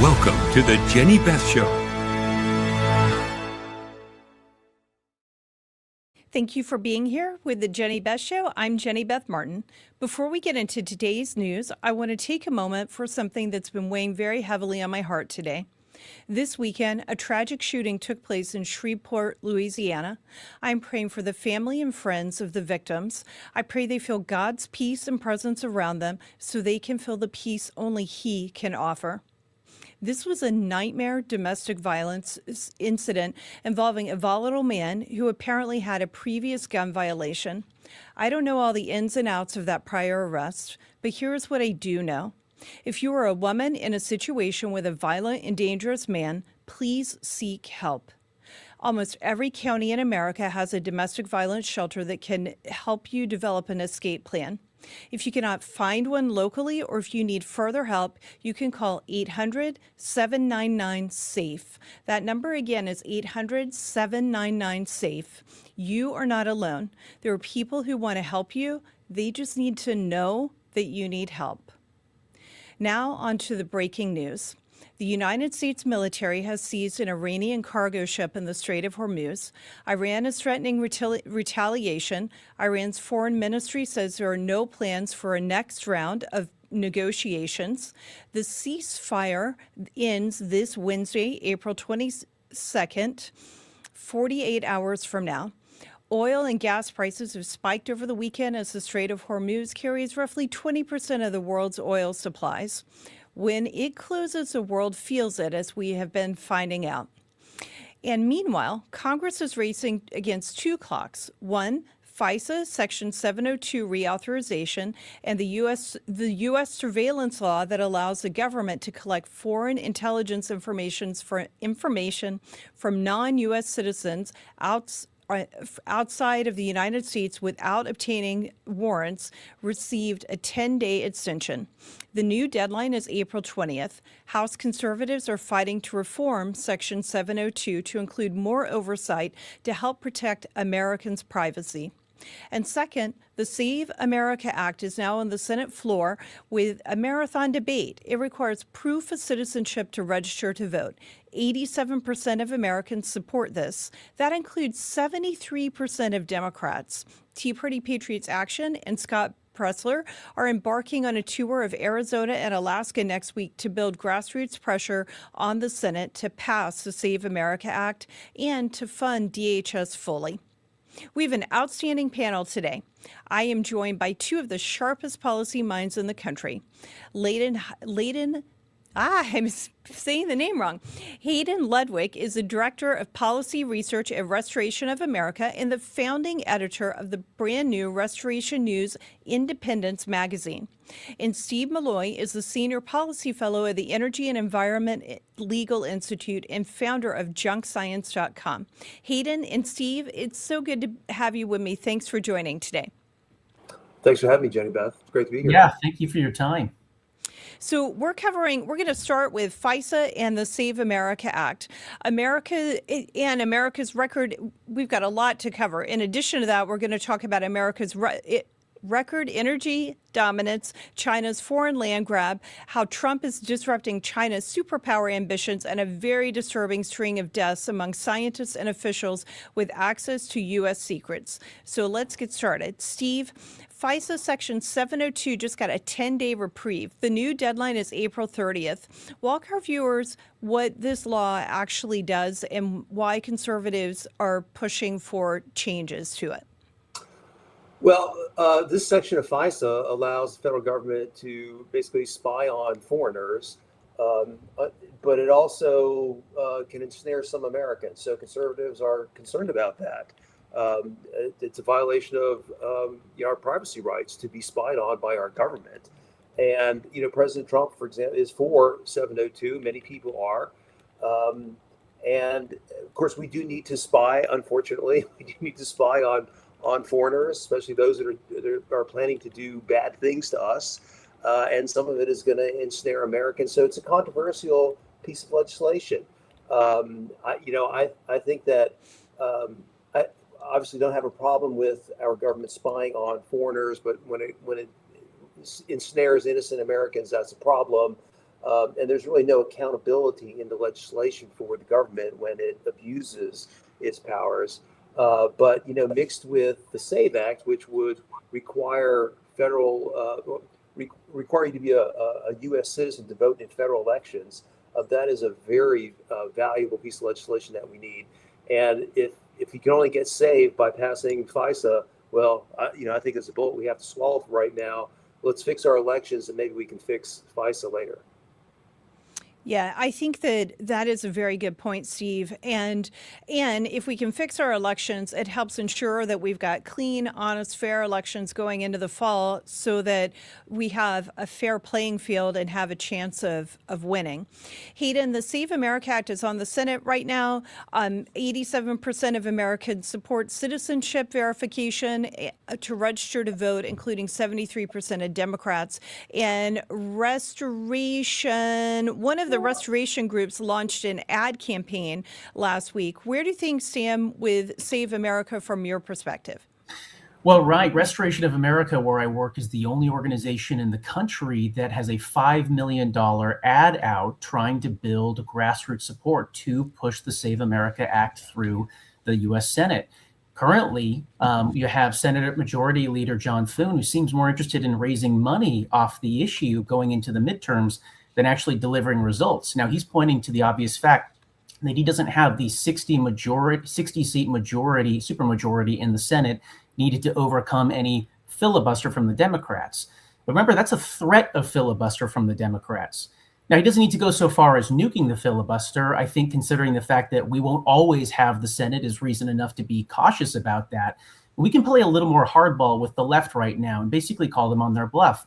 Welcome to the Jenny Beth Show. Thank you for being here with the Jenny Beth Show. I'm Jenny Beth Martin. Before we get into today's news, I want to take a moment for something that's been weighing very heavily on my heart today. This weekend, a tragic shooting took place in Shreveport, Louisiana. I'm praying for the family and friends of the victims. I pray they feel God's peace and presence around them so they can feel the peace only He can offer. This was a nightmare domestic violence incident involving a volatile man who apparently had a previous gun violation. I don't know all the ins and outs of that prior arrest, but here's what I do know. If you are a woman in a situation with a violent and dangerous man, please seek help. Almost every county in America has a domestic violence shelter that can help you develop an escape plan. If you cannot find one locally or if you need further help, you can call 800-799-SAFE. That number again is 800-799-SAFE. You are not alone. There are people who want to help you. They just need to know that you need help. Now on to the breaking news. The United States military has seized an Iranian cargo ship in the Strait of Hormuz. Iran is threatening retaliation. Iran's foreign ministry says there are no plans for a next round of negotiations. The ceasefire ends this Wednesday, April 22nd, 48 hours from now. Oil and gas prices have spiked over the weekend as the Strait of Hormuz carries roughly 20% of the world's oil supplies. When it closes, the world feels it, as we have been finding out. And meanwhile, Congress is racing against two clocks. One, FISA Section 702 reauthorization and the U.S. surveillance law that allows the government to collect foreign intelligence information from non-U.S. citizens outside of the United States without obtaining warrants, received a 10-day extension. The new deadline is April 20th. House conservatives are fighting to reform Section 702 to include more oversight to help protect Americans' privacy. And second, the Save America Act is now on the Senate floor with a marathon debate. It requires proof of citizenship to register to vote. 87% of Americans support this. That includes 73% of Democrats. Tea Party Patriots Action and Scott Pressler are embarking on a tour of Arizona and Alaska next week to build grassroots pressure on the Senate to pass the Save America Act and to fund DHS fully. We have an outstanding panel today. I am joined by two of the sharpest policy minds in the country. I'm saying the name wrong. Hayden Ludwig is the Director of Policy Research at Restoration of America and the founding editor of the brand new Restoration News Independence magazine. And Steve Milloy is the Senior Policy Fellow at the Energy and Environment Legal Institute and founder of junkscience.com. Hayden and Steve, it's so good to have you with me. Thanks for joining today. Thanks for having me, Jenny Beth. It's great to be here. Yeah, thank you for your time. So we're going to start with FISA and the Save America Act. America's record, we've got a lot to cover. In addition to that, we're going to talk about America's record energy dominance, China's foreign land grab, how Trump is disrupting China's superpower ambitions, and a very disturbing string of deaths among scientists and officials with access to U.S. secrets. So let's get started. Steve, FISA Section 702 just got a 10-day reprieve. The new deadline is April 30th. Walk our viewers what this law actually does and why conservatives are pushing for changes to it. Well, this section of FISA allows the federal government to basically spy on foreigners, but it also can ensnare some Americans. So conservatives are concerned about that. It's a violation of our privacy rights to be spied on by our government. And, President Trump, for example, is for 702. Many people are. And, of course, we do need to spy, unfortunately. We do need to spy on foreigners, especially those that are planning to do bad things to us. And some of it is going to ensnare Americans. So it's a controversial piece of legislation. I think that I obviously don't have a problem with our government spying on foreigners, but when it ensnares innocent Americans, that's a problem. And there's really no accountability in the legislation for the government when it abuses its powers. But mixed with the SAVE Act, which would require require you to be a U.S. citizen to vote in federal elections, that is a very valuable piece of legislation that we need. And if you can only get saved by passing FISA, well, I think it's a bullet we have to swallow for right now. Let's fix our elections, and maybe we can fix FISA later. Yeah, I think that is a very good point, Steve. And if we can fix our elections, it helps ensure that we've got clean, honest, fair elections going into the fall so that we have a fair playing field and have a chance of winning. Hayden, the Save America Act is on the Senate right now. 87% of Americans support citizenship verification to register to vote, including 73% of Democrats. And restoration, one of the restoration groups launched an ad campaign last week. Where do things stand with Save America from your perspective? Well, right. Restoration of America, where I work, is the only organization in the country that has a $5 million ad out trying to build grassroots support to push the Save America Act through the U.S. Senate. Currently, you have Senate Majority Leader John Thune, who seems more interested in raising money off the issue going into the midterms than actually delivering results. Now, he's pointing to the obvious fact that he doesn't have the 60-seat supermajority in the Senate needed to overcome any filibuster from the Democrats. But remember, that's a threat of filibuster from the Democrats. Now, he doesn't need to go so far as nuking the filibuster. I think considering the fact that we won't always have the Senate is reason enough to be cautious about that. We can play a little more hardball with the left right now and basically call them on their bluff.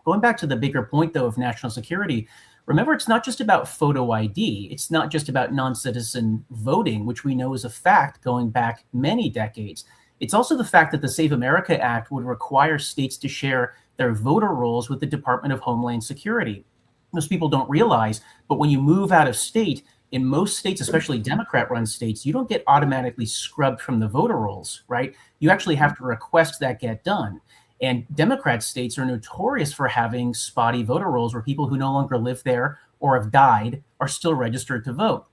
Going back to the bigger point, though, of national security, remember, it's not just about photo ID. It's not just about non-citizen voting, which we know is a fact going back many decades. It's also the fact that the Save America Act would require states to share their voter rolls with the Department of Homeland Security. Most people don't realize, but when you move out of state, in most states, especially Democrat-run states, you don't get automatically scrubbed from the voter rolls, right? You actually have to request that get done. And Democrat states are notorious for having spotty voter rolls where people who no longer live there or have died are still registered to vote.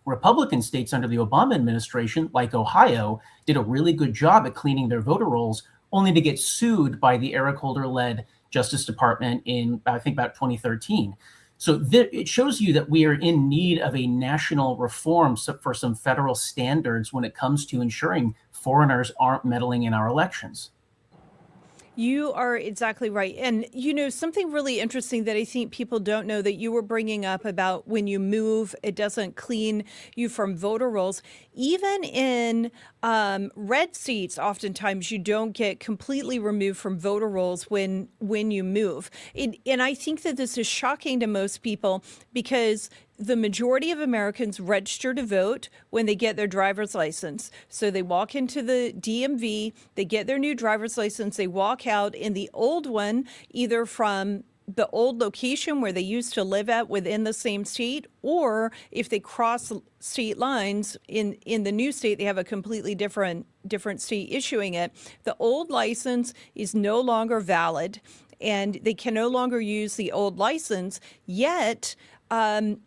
Republican states under the Obama administration, like Ohio, did a really good job at cleaning their voter rolls, only to get sued by the Eric Holder-led Justice Department in, I think, about 2013. So it shows you that we are in need of a national reform for some federal standards when it comes to ensuring foreigners aren't meddling in our elections. You are exactly right. And, something really interesting that I think people don't know that you were bringing up about when you move, it doesn't clean you from voter rolls. Even in red seats, oftentimes you don't get completely removed from voter rolls when you move. And I think that this is shocking to most people because the majority of Americans register to vote when they get their driver's license. So they walk into the DMV, they get their new driver's license, they walk out in the old one, either from the old location where they used to live at within the same state, or if they cross state lines in the new state, they have a completely different state issuing it. The old license is no longer valid and they can no longer use the old license, yet and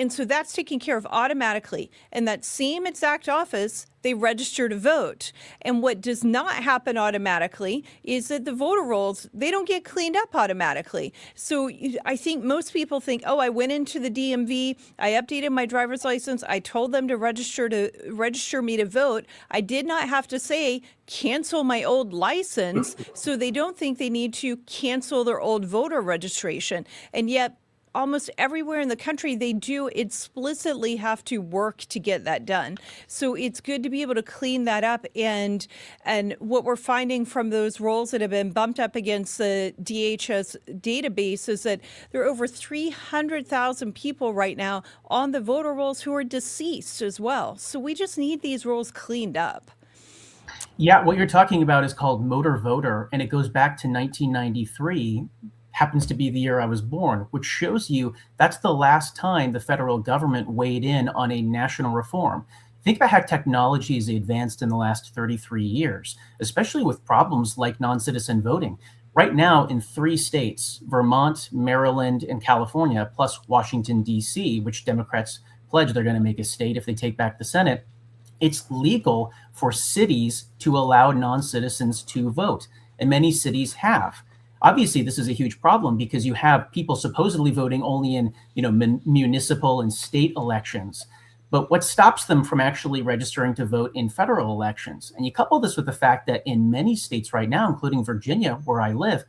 so that's taken care of automatically. And that same exact office, they register to vote. And what does not happen automatically is that the voter rolls, they don't get cleaned up automatically. So I think most people think, oh, I went into the DMV, I updated my driver's license, I told them to register me to vote. I did not have to say, cancel my old license. So they don't think they need to cancel their old voter registration. And yet, almost everywhere in the country, they do explicitly have to work to get that done. So it's good to be able to clean that up. And what we're finding from those rolls that have been bumped up against the DHS database is that there are over 300,000 people right now on the voter rolls who are deceased as well. So we just need these rolls cleaned up. Yeah, what you're talking about is called motor voter, and it goes back to 1993. Happens to be the year I was born, which shows you that's the last time the federal government weighed in on a national reform. Think about how technology has advanced in the last 33 years, especially with problems like non-citizen voting. Right now, in 3 states, Vermont, Maryland, and California, plus Washington, D.C., which Democrats pledge they're going to make a state if they take back the Senate, it's legal for cities to allow non-citizens to vote, and many cities have. Obviously, this is a huge problem because you have people supposedly voting only in, municipal and state elections. But what stops them from actually registering to vote in federal elections? And you couple this with the fact that in many states right now, including Virginia, where I live,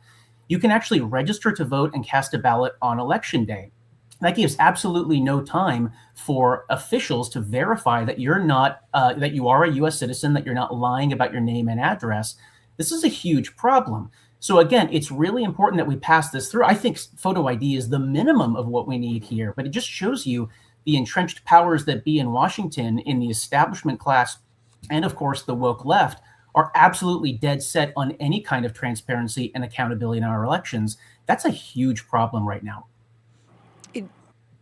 you can actually register to vote and cast a ballot on election day. That gives absolutely no time for officials to verify that you're not, that you are a U.S. citizen, that you're not lying about your name and address. This is a huge problem. So again, it's really important that we pass this through. I think photo ID is the minimum of what we need here, but it just shows you the entrenched powers that be in Washington, in the establishment class, and of course the woke left, are absolutely dead set on any kind of transparency and accountability in our elections. That's a huge problem right now.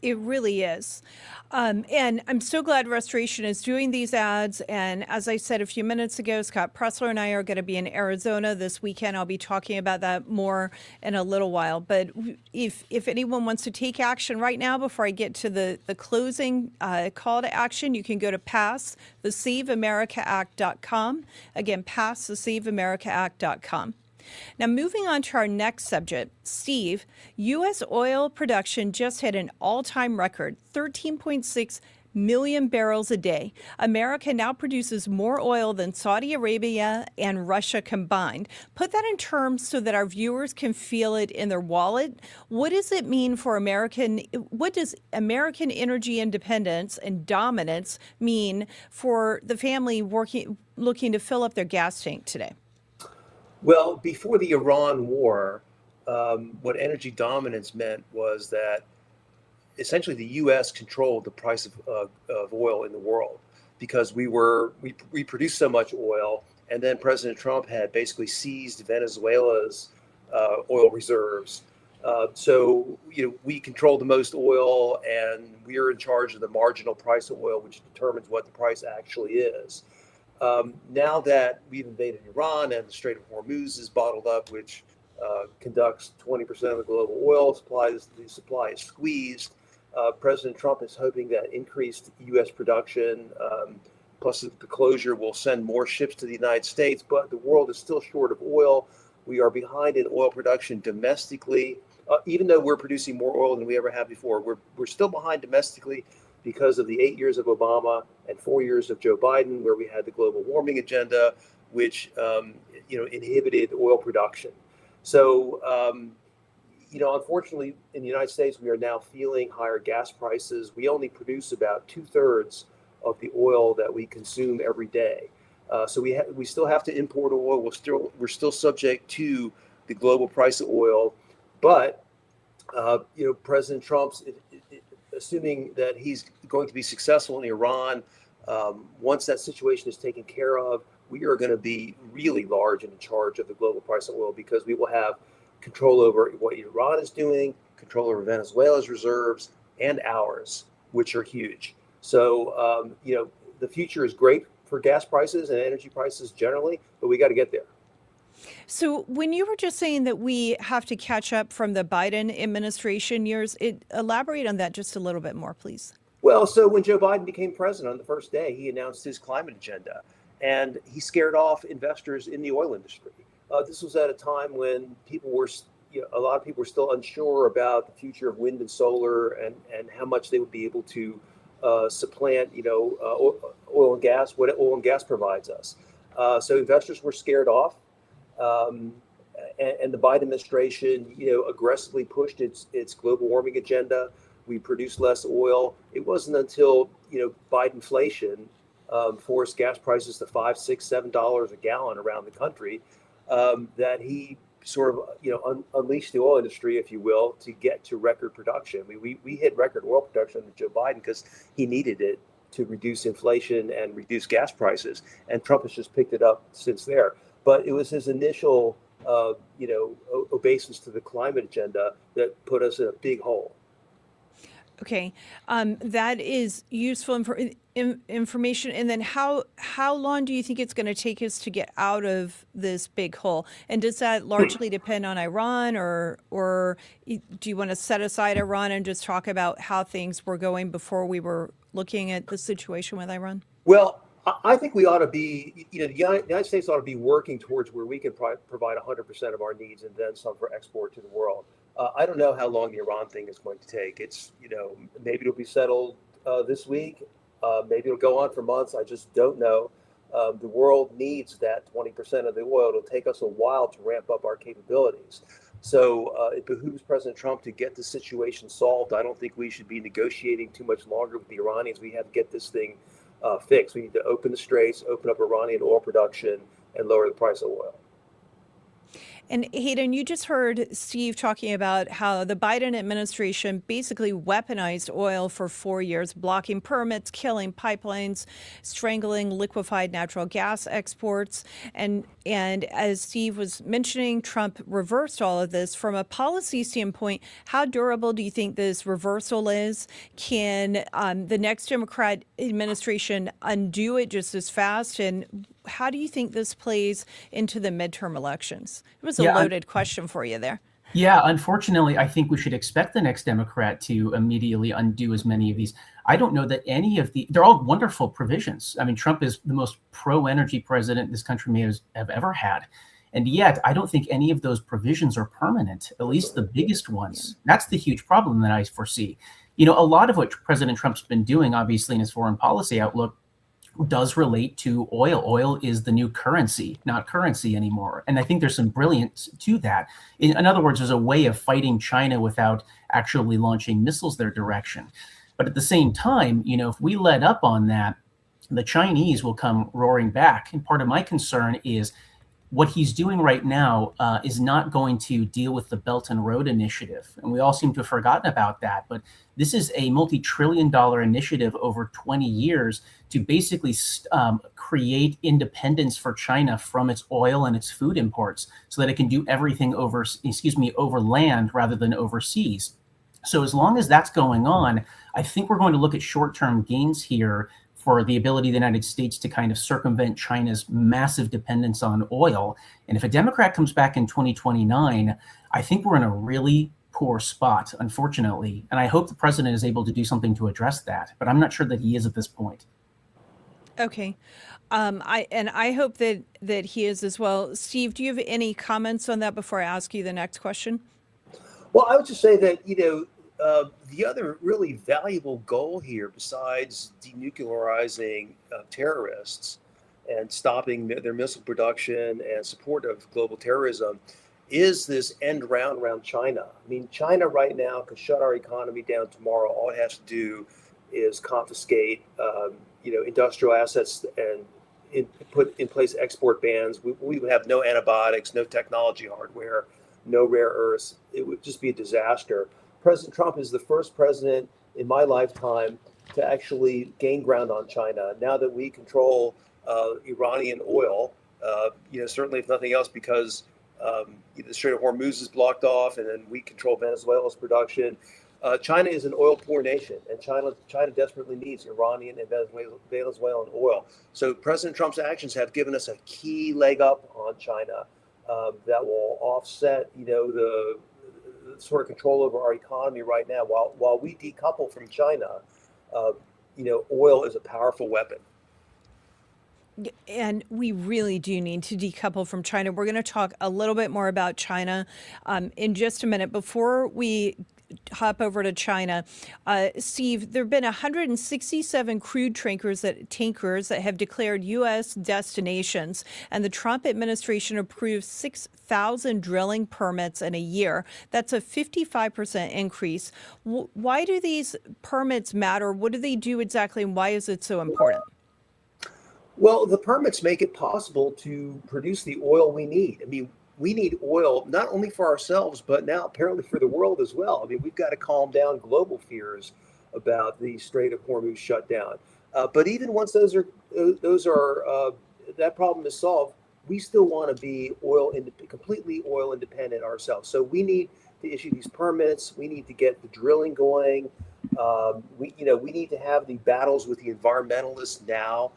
It really is. And I'm so glad Restoration is doing these ads. And as I said a few minutes ago, Scott Pressler and I are going to be in Arizona this weekend. I'll be talking about that more in a little while. But if anyone wants to take action right now, before I get to the closing call to action, you can go to passthesaveamericaact.com. Again, passthesaveamericaact.com. Now, moving on to our next subject, Steve, U.S. oil production just hit an all-time record, 13.6 million barrels a day. America now produces more oil than Saudi Arabia and Russia combined. Put that in terms so that our viewers can feel it in their wallet. What does it mean for what does American energy independence and dominance mean for the family looking to fill up their gas tank today? Well, before the Iran war, what energy dominance meant was that essentially the U.S. controlled the price of oil in the world because we produced so much oil, and then President Trump had basically seized Venezuela's oil reserves. So we control the most oil, and we're in charge of the marginal price of oil, which determines what the price actually is. Now that we've invaded Iran and the Strait of Hormuz is bottled up, which conducts 20% of the global oil supply, the supply is squeezed. President Trump is hoping that increased U.S. production, plus the closure, will send more ships to the United States, but the world is still short of oil. We are behind in oil production domestically. Even though we're producing more oil than we ever have before, we're still behind domestically because of the 8 years of Obama and 4 years of Joe Biden, where we had the global warming agenda, which inhibited oil production. So, unfortunately, in the United States, we are now feeling higher gas prices. We only produce about 2/3 of the oil that we consume every day. So we still have to import oil. We're still subject to the global price of oil, but President Trump's, assuming that he's going to be successful in Iran, once that situation is taken care of, we are going to be really large and in charge of the global price of oil because we will have control over what Iran is doing, control over Venezuela's reserves, and ours, which are huge. So, the future is great for gas prices and energy prices generally, but we got to get there. So when you were just saying that we have to catch up from the Biden administration years, elaborate on that just a little bit more, please. Well, so when Joe Biden became president on the first day, he announced his climate agenda, and he scared off investors in the oil industry. This was at a time when a lot of people were still unsure about the future of wind and solar and how much they would be able to supplant, oil and gas, what oil and gas provides us. So investors were scared off. And the Biden administration, aggressively pushed its global warming agenda. We produced less oil. It wasn't until, Bidenflation forced gas prices to $5, $6, $7 a gallon around the country that he sort of, unleashed the oil industry, if you will, to get to record production. We hit record oil production under Joe Biden because he needed it to reduce inflation and reduce gas prices. And Trump has just picked it up since there. But it was his initial, obeisance to the climate agenda that put us in a big hole. Okay, that is useful information. And then how long do you think it's going to take us to get out of this big hole? And does that largely depend on Iran, or do you want to set aside Iran and just talk about how things were going before we were looking at the situation with Iran? Well, I think we ought to be, the United States ought to be working towards where we can provide 100% of our needs and then some for export to the world. I don't know how long the Iran thing is going to take. It's, maybe it'll be settled this week. Maybe it'll go on for months. I just don't know. The world needs that 20% of the oil. It'll take us a while to ramp up our capabilities. So it behooves President Trump to get the situation solved. I don't think we should be negotiating too much longer with the Iranians. We have to get this thing fixed. We need to open the straits, open up Iranian oil production, and lower the price of oil. And Hayden, you just heard Steve talking about how the Biden administration basically weaponized oil for 4 years, blocking permits, killing pipelines, strangling liquefied natural gas exports. And as Steve was mentioning, Trump reversed all of this. From a policy standpoint, how durable do you think this reversal is? Can the next Democrat administration undo it just as fast? And how do you think this plays into the midterm elections? It was a loaded question for you there. Yeah, unfortunately, I think we should expect the next Democrat to immediately undo as many of these. I don't know that any of they're all wonderful provisions. I mean, Trump is the most pro-energy president this country may have ever had. And yet, I don't think any of those provisions are permanent, at least the biggest ones. That's the huge problem that I foresee. A lot of what President Trump's been doing, obviously, in his foreign policy outlook, does relate to oil. Oil is the new currency, not currency anymore. And I think there's some brilliance to that. In other words, there's a way of fighting China without actually launching missiles their direction. But at the same time, if we let up on that, the Chinese will come roaring back. And part of my concern is what he's doing right now is not going to deal with the Belt and Road Initiative. And we all seem to have forgotten about that. But this is a multi-trillion-dollar initiative over 20 years to basically create independence for China from its oil and its food imports so that it can do everything over land rather than overseas. So as long as that's going on, I think we're going to look at short-term gains here for the ability of the United States to kind of circumvent China's massive dependence on oil. And if a Democrat comes back in 2029, I think we're in a really poor spot, unfortunately. And I hope the president is able to do something to address that, but I'm not sure that he is at this point. Okay. I hope that he is as well. Steve, do you have any comments on that before I ask you the next question? Well, I would just say that, the other really valuable goal here, besides denuclearizing terrorists and stopping their missile production and support of global terrorism, is this end round around China. I mean, China right now could shut our economy down tomorrow. All it has to do is confiscate, industrial assets and put in place export bans. We would have no antibiotics, no technology hardware, no rare earths. It would just be a disaster. President Trump is the first president in my lifetime to actually gain ground on China. Now that we control Iranian oil, certainly if nothing else, because the Strait of Hormuz is blocked off, and then we control Venezuela's production. China is an oil poor nation, and China desperately needs Iranian and Venezuelan oil. So President Trump's actions have given us a key leg up on China that will offset, the sort of control over our economy right now. While we decouple from China, oil is a powerful weapon. And we really do need to decouple from China. We're going to talk a little bit more about China in just a minute. Before we hop over to China, Steve, there have been 167 crude tankers that have declared U.S. destinations, and the Trump administration approved 6,000 drilling permits in a year. That's a 55% increase. Why do these permits matter? What do they do exactly, and why is it so important? Well, the permits make it possible to produce the oil we need. I mean, we need oil not only for ourselves, but now apparently for the world as well. I mean, we've got to calm down global fears about the Strait of Hormuz shutdown. But even once that problem is solved, we still want to be completely oil independent ourselves. So we need to issue these permits. We need to get the drilling going. We need to have the battles with the environmentalists now.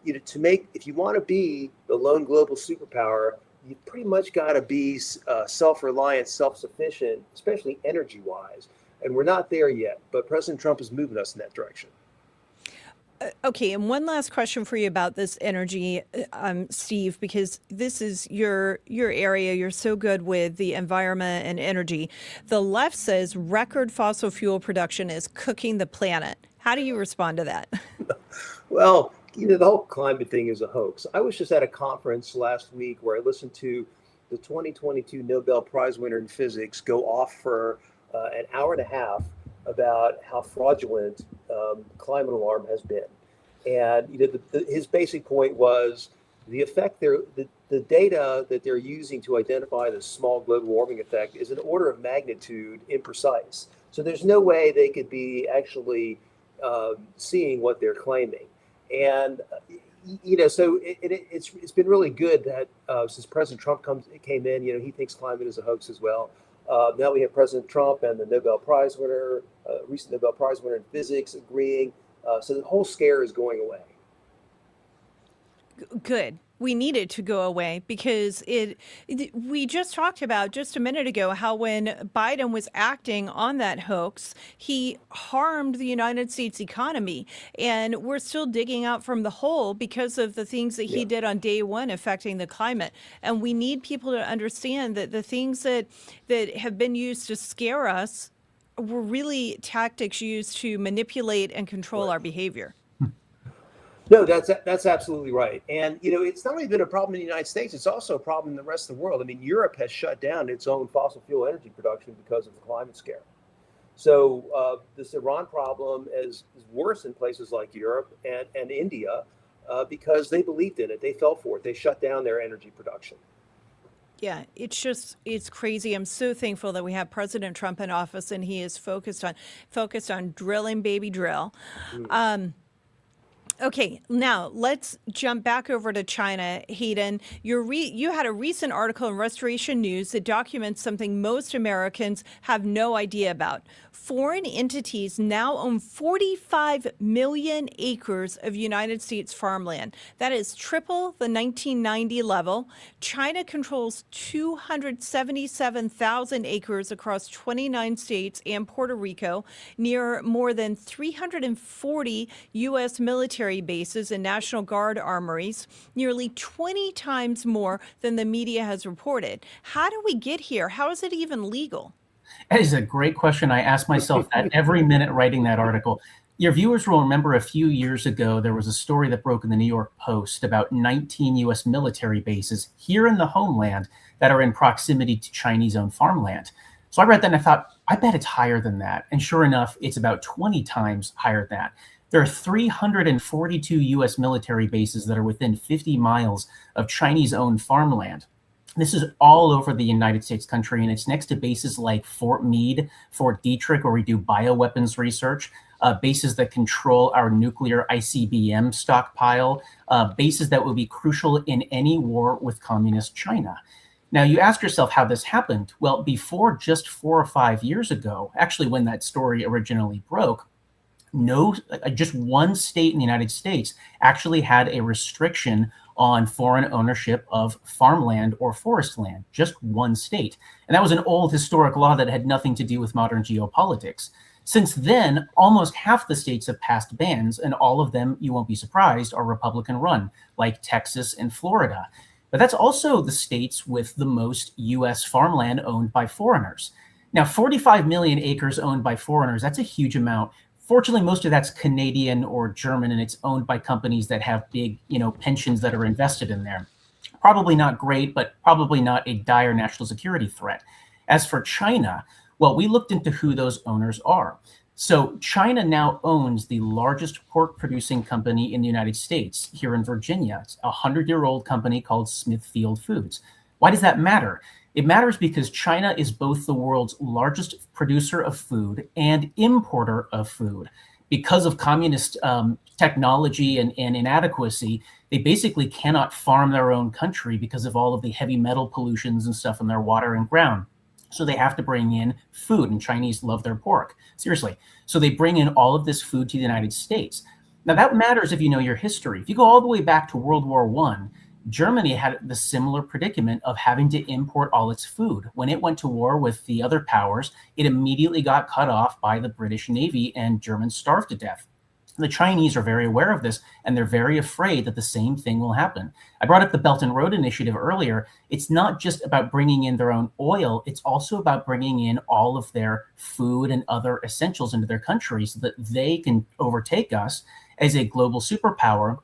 If you want to be the lone global superpower, you pretty much got to be self-reliant, self-sufficient, especially energy-wise. And we're not there yet, but President Trump is moving us in that direction. Okay, and one last question for you about this energy, Steve, because this is your area. You're so good with the environment and energy. The left says record fossil fuel production is cooking the planet. How do you respond to that? Well, the whole climate thing is a hoax. I was just at a conference last week where I listened to the 2022 Nobel Prize winner in physics go off for an hour and a half about how fraudulent climate alarm has been. And his basic point was the effect the data that they're using to identify the small global warming effect is an order of magnitude imprecise. So there's no way they could be actually seeing what they're claiming. And so it's been really good that since President Trump came in, he thinks climate is a hoax as well. Now we have President Trump and the Nobel Prize winner, recent Nobel Prize winner in physics, agreeing. So the whole scare is going away. Good. We need it to go away because we just talked about just a minute ago how when Biden was acting on that hoax, he harmed the United States economy. And we're still digging out from the hole because of the things that he did on day one affecting the climate. And we need people to understand that the things that have been used to scare us were really tactics used to manipulate and control our behavior. No, that's absolutely right. And, it's not only been a problem in the United States, it's also a problem in the rest of the world. I mean, Europe has shut down its own fossil fuel energy production because of the climate scare. So this Iran problem is worse in places like Europe and India because they believed in it. They fell for it. They shut down their energy production. Yeah, it's crazy. I'm so thankful that we have President Trump in office and he is focused on drilling, baby, drill. Okay, now let's jump back over to China. Hayden, you had a recent article in Restoration News that documents something most Americans have no idea about. Foreign entities now own 45 million acres of United States farmland. That is triple the 1990 level. China controls 277,000 acres across 29 states and Puerto Rico, near more than 340 U.S. military bases and National Guard armories, nearly 20 times more than the media has reported. How do we get here? How is it even legal? That is a great question. I ask myself that every minute writing that article. Your viewers will remember a few years ago, there was a story that broke in the New York Post about 19 U.S. military bases here in the homeland that are in proximity to Chinese-owned farmland. So I read that and I thought, I bet it's higher than that. And sure enough, it's about 20 times higher than that. There are 342 U.S. military bases that are within 50 miles of Chinese-owned farmland. This is all over the United States country, and it's next to bases like Fort Meade, Fort Detrick, where we do bioweapons research, bases that control our nuclear ICBM stockpile, bases that will be crucial in any war with communist China. Now, you ask yourself how this happened. Well, before just 4 or 5 years ago, actually when that story originally broke, just one state in the United States actually had a restriction on foreign ownership of farmland or forest land, just one state. And that was an old historic law that had nothing to do with modern geopolitics. Since then, almost half the states have passed bans, and all of them, you won't be surprised, are Republican run, like Texas and Florida. But that's also the states with the most U.S. farmland owned by foreigners. Now, 45 million acres owned by foreigners, that's a huge amount. Fortunately, most of that's Canadian or German, and it's owned by companies that have big, pensions that are invested in there. Probably not great, but probably not a dire national security threat. As for China, well, we looked into who those owners are. So China now owns the largest pork producing company in the United States here in Virginia. It's a 100-year-old company called Smithfield Foods. Why does that matter? It matters because China is both the world's largest producer of food and importer of food. Because of communist technology and inadequacy, they basically cannot farm their own country because of all of the heavy metal pollutions and stuff in their water and ground. So they have to bring in food, and Chinese love their pork. Seriously. So they bring in all of this food to the United States. Now that matters if you know your history. If you go all the way back to World War I, Germany had the similar predicament of having to import all its food. When it went to war with the other powers, it immediately got cut off by the British Navy, and Germans starved to death. The Chinese are very aware of this, and they're very afraid that the same thing will happen. I brought up the Belt and Road Initiative earlier. It's not just about bringing in their own oil. It's also about bringing in all of their food and other essentials into their country so that they can overtake us as a global superpower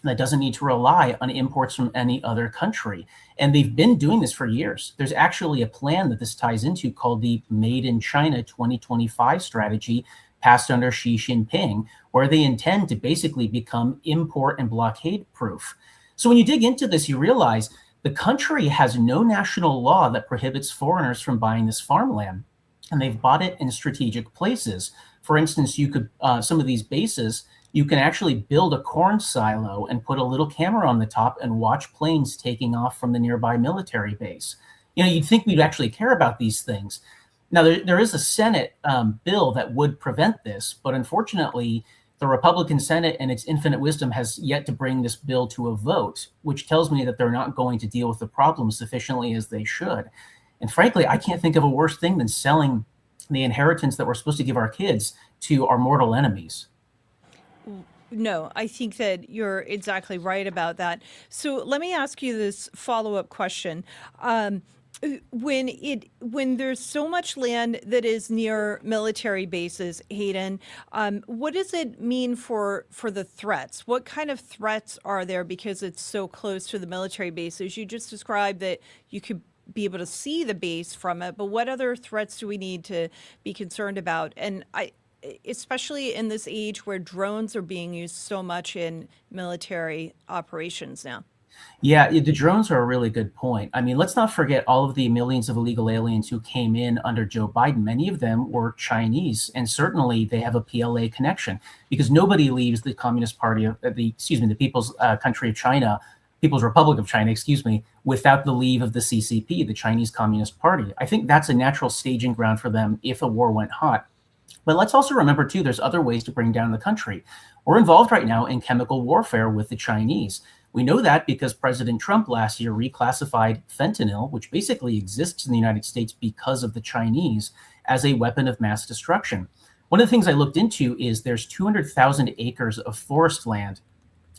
that doesn't need to rely on imports from any other country. And they've been doing this for years. There's actually a plan that this ties into called the Made in China 2025 strategy, passed under Xi Jinping, where they intend to basically become import and blockade proof. So when you dig into this, you realize the country has no national law that prohibits foreigners from buying this farmland, and they've bought it in strategic places. For instance, you could some of these bases, you can actually build a corn silo and put a little camera on the top and watch planes taking off from the nearby military base. You know, you'd think we'd actually care about these things. Now, there is a Senate bill that would prevent this, but unfortunately, the Republican Senate and its infinite wisdom has yet to bring this bill to a vote, which tells me that they're not going to deal with the problem sufficiently as they should. And frankly, I can't think of a worse thing than selling the inheritance that we're supposed to give our kids to our mortal enemies. No, I think that you're exactly right about that. So let me ask you this follow-up question. When there's so much land that is near military bases, Hayden, what does it mean for the threats? What kind of threats are there because it's so close to the military bases? You just described that you could be able to see the base from it, but what other threats do we need to be concerned about? And especially in this age where drones are being used so much in military operations now. Yeah, the drones are a really good point. I mean, let's not forget all of the millions of illegal aliens who came in under Joe Biden. Many of them were Chinese, and certainly they have a PLA connection because nobody leaves the Communist Party of the People's Country of China, People's Republic of China, without the leave of the CCP, the Chinese Communist Party. I think that's a natural staging ground for them if a war went hot. But let's also remember, too, there's other ways to bring down the country. We're involved right now in chemical warfare with the Chinese. We know that because President Trump last year reclassified fentanyl, which basically exists in the United States because of the Chinese, as a weapon of mass destruction. One of the things I looked into is there's 200,000 acres of forest land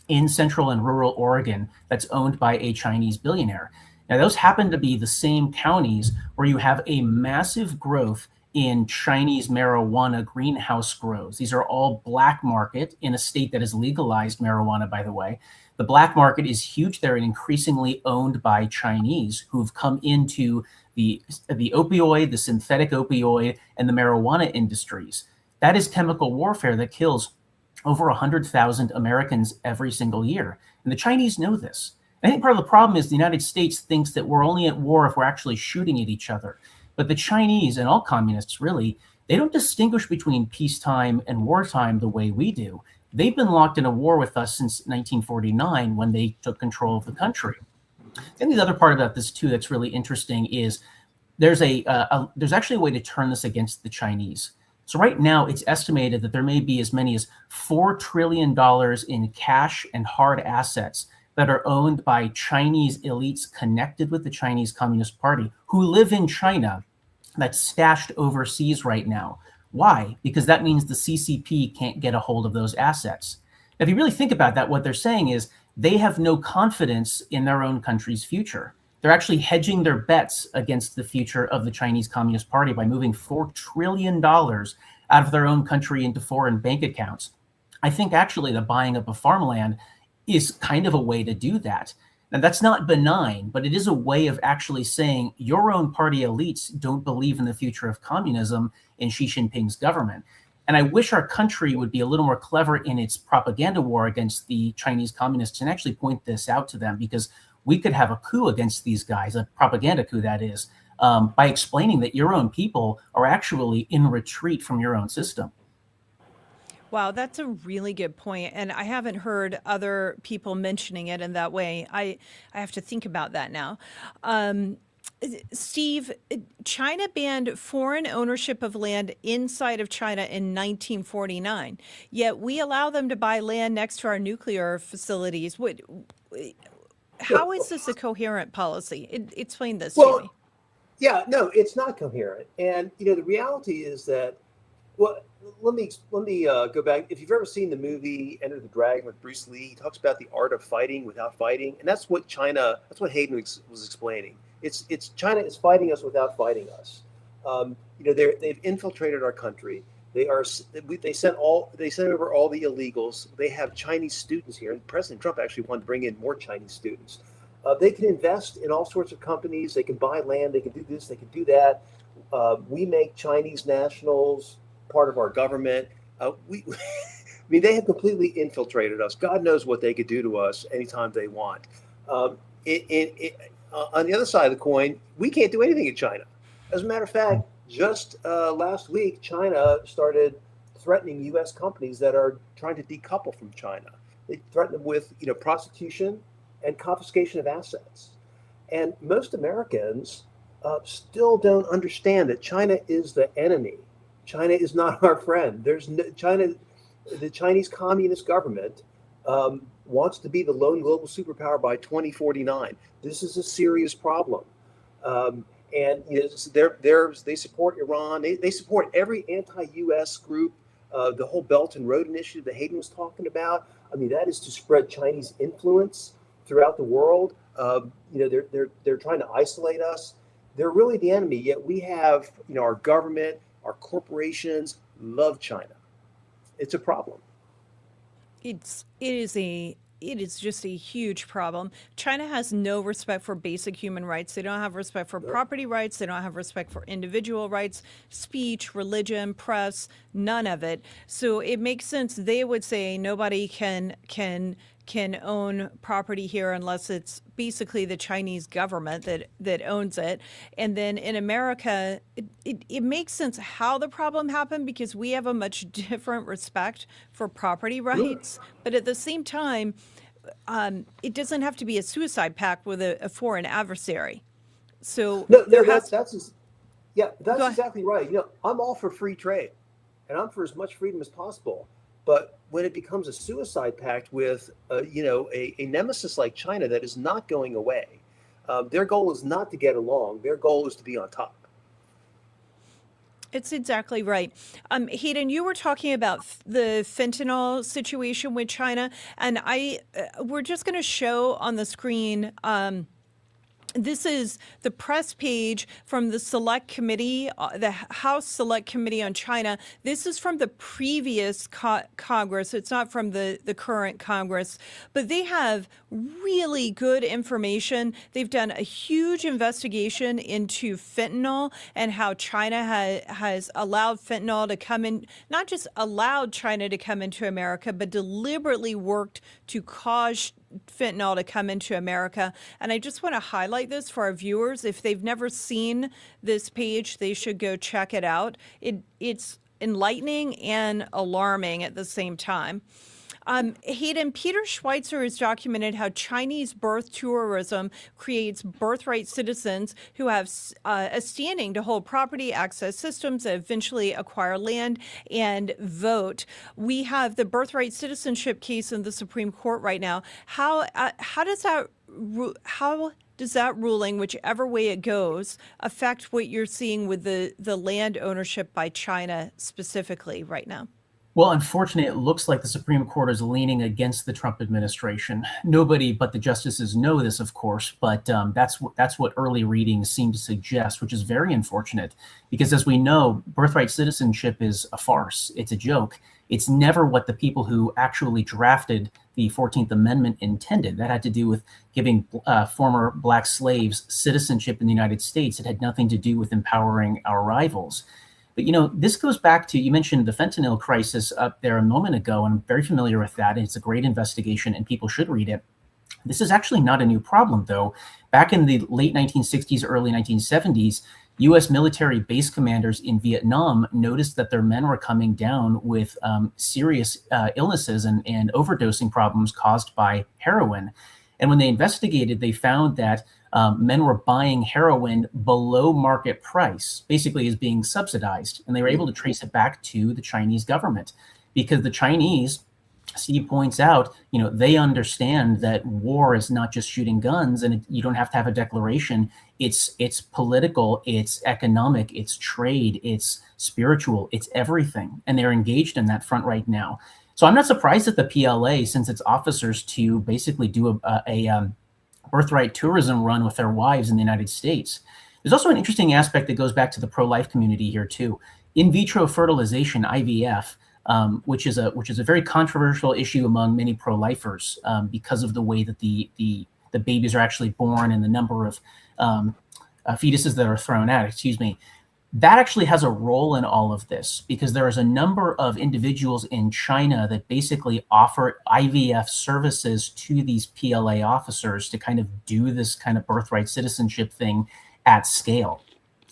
in central and rural Oregon that's owned by a Chinese billionaire. Now, those happen to be the same counties where you have a massive growth in Chinese marijuana greenhouse grows. These are all black market in a state that has legalized marijuana, by the way. The black market is huge there and increasingly owned by Chinese who've come into the opioid, the synthetic opioid, and the marijuana industries. That is chemical warfare that kills over 100,000 Americans every single year. And the Chinese know this. I think part of the problem is the United States thinks that we're only at war if we're actually shooting at each other. But the Chinese and all communists, really, they don't distinguish between peacetime and wartime the way we do. They've been locked in a war with us since 1949 when they took control of the country. And the other part about this, too, that's really interesting is there's actually a way to turn this against the Chinese. So right now, it's estimated that there may be as many as $4 trillion in cash and hard assets that are owned by Chinese elites connected with the Chinese Communist Party who live in China that's stashed overseas right now. Why? Because that means the CCP can't get a hold of those assets. Now, if you really think about that, what they're saying is they have no confidence in their own country's future. They're actually hedging their bets against the future of the Chinese Communist Party by moving $4 trillion out of their own country into foreign bank accounts. I think actually the buying up of farmland is kind of a way to do that. Now, that's not benign, but it is a way of actually saying your own party elites don't believe in the future of communism in Xi Jinping's government. And I wish our country would be a little more clever in its propaganda war against the Chinese communists and actually point this out to them, because we could have a coup against these guys, a propaganda coup, that is, by explaining that your own people are actually in retreat from your own system. Wow, that's a really good point. And I haven't heard other people mentioning it in that way. I have to think about that now. Steve, China banned foreign ownership of land inside of China in 1949, yet we allow them to buy land next to our nuclear facilities. How is this a coherent policy? Explain this to Well, me. yeah, no, it's not coherent. And the reality is that, well, let me go back. If you've ever seen the movie Enter the Dragon with Bruce Lee, he talks about the art of fighting without fighting, and that's what Hayden was explaining. It's China is fighting us without fighting us. They've infiltrated our country. They sent over all the illegals. They have Chinese students here, and President Trump actually wanted to bring in more Chinese students. They can invest in all sorts of companies. They can buy land. They can do this. They can do that. We make Chinese nationals part of our government. I mean, they have completely infiltrated us. God knows what they could do to us anytime they want. On the other side of the coin, we can't do anything in China. As a matter of fact, just last week, China started threatening U.S. companies that are trying to decouple from China. They threaten them with, prosecution and confiscation of assets. And most Americans still don't understand that China is the enemy. China is not our friend. The Chinese Communist government wants to be the lone global superpower by 2049. This is a serious problem. And they support Iran. They support every anti-U.S. group. The whole Belt and Road Initiative that Hayden was talking about. I mean, that is to spread Chinese influence throughout the world. They're trying to isolate us. They're really the enemy. Yet we have, our government, our corporations love China. It's a problem. It is just a huge problem. China has no respect for basic human rights. They don't have respect for property rights. They don't have respect for individual rights, speech, religion, press, none of it. So it makes sense. They would say nobody can own property here unless it's basically the Chinese government that owns it. And then in America, it makes sense how the problem happened because we have a much different respect for property rights. But at the same time, it doesn't have to be a suicide pact with a foreign adversary. So that's exactly right. I'm all for free trade, and I'm for as much freedom as possible. But when it becomes a suicide pact with, a nemesis like China that is not going away, their goal is not to get along. Their goal is to be on top. It's exactly right. Hayden, you were talking about the fentanyl situation with China, and we're just going to show on the screen. This is the press page from the Select Committee, the House Select Committee on China. This is from the previous Congress. It's not from the current Congress, but they have really good information. They've done a huge investigation into fentanyl and how China has allowed fentanyl to come in, not just allowed China to come into America, but deliberately worked to cause fentanyl to come into America. And I just want to highlight this for our viewers. If they've never seen this page, they should go check it out. It's enlightening and alarming at the same time. Hayden, Peter Schweitzer has documented how Chinese birth tourism creates birthright citizens who have a standing to hold property, access systems, and eventually acquire land and vote. We have the birthright citizenship case in the Supreme Court right now. How does that ruling, whichever way it goes, affect what you're seeing with the land ownership by China specifically right now? Well, unfortunately, it looks like the Supreme Court is leaning against the Trump administration. Nobody but the justices know this, of course, but that's what early readings seem to suggest, which is very unfortunate because, as we know, birthright citizenship is a farce. It's a joke. It's never what the people who actually drafted the 14th Amendment intended. That had to do with giving former Black slaves citizenship in the United States. It had nothing to do with empowering our rivals. But, this goes back to, you mentioned the fentanyl crisis up there a moment ago, and I'm very familiar with that. And it's a great investigation and people should read it. This is actually not a new problem, though. Back in the late 1960s, early 1970s, U.S. military base commanders in Vietnam noticed that their men were coming down with serious illnesses and overdosing problems caused by heroin. And when they investigated, they found that men were buying heroin below market price, basically as being subsidized. And they were able to trace it back to the Chinese government, because the Chinese, Steve points out, they understand that war is not just shooting guns, and you don't have to have a declaration. It's political, it's economic, it's trade, it's spiritual, it's everything. And they're engaged in that front right now. So I'm not surprised that the PLA sends its officers to basically do a birthright tourism run with their wives in the United States. There's also an interesting aspect that goes back to the pro-life community here too. In vitro fertilization, IVF, which is a very controversial issue among many pro-lifers because of the way that the babies are actually born and the number of fetuses that are thrown out. That actually has a role in all of this, because there is a number of individuals in China that basically offer IVF services to these PLA officers to kind of do this kind of birthright citizenship thing at scale.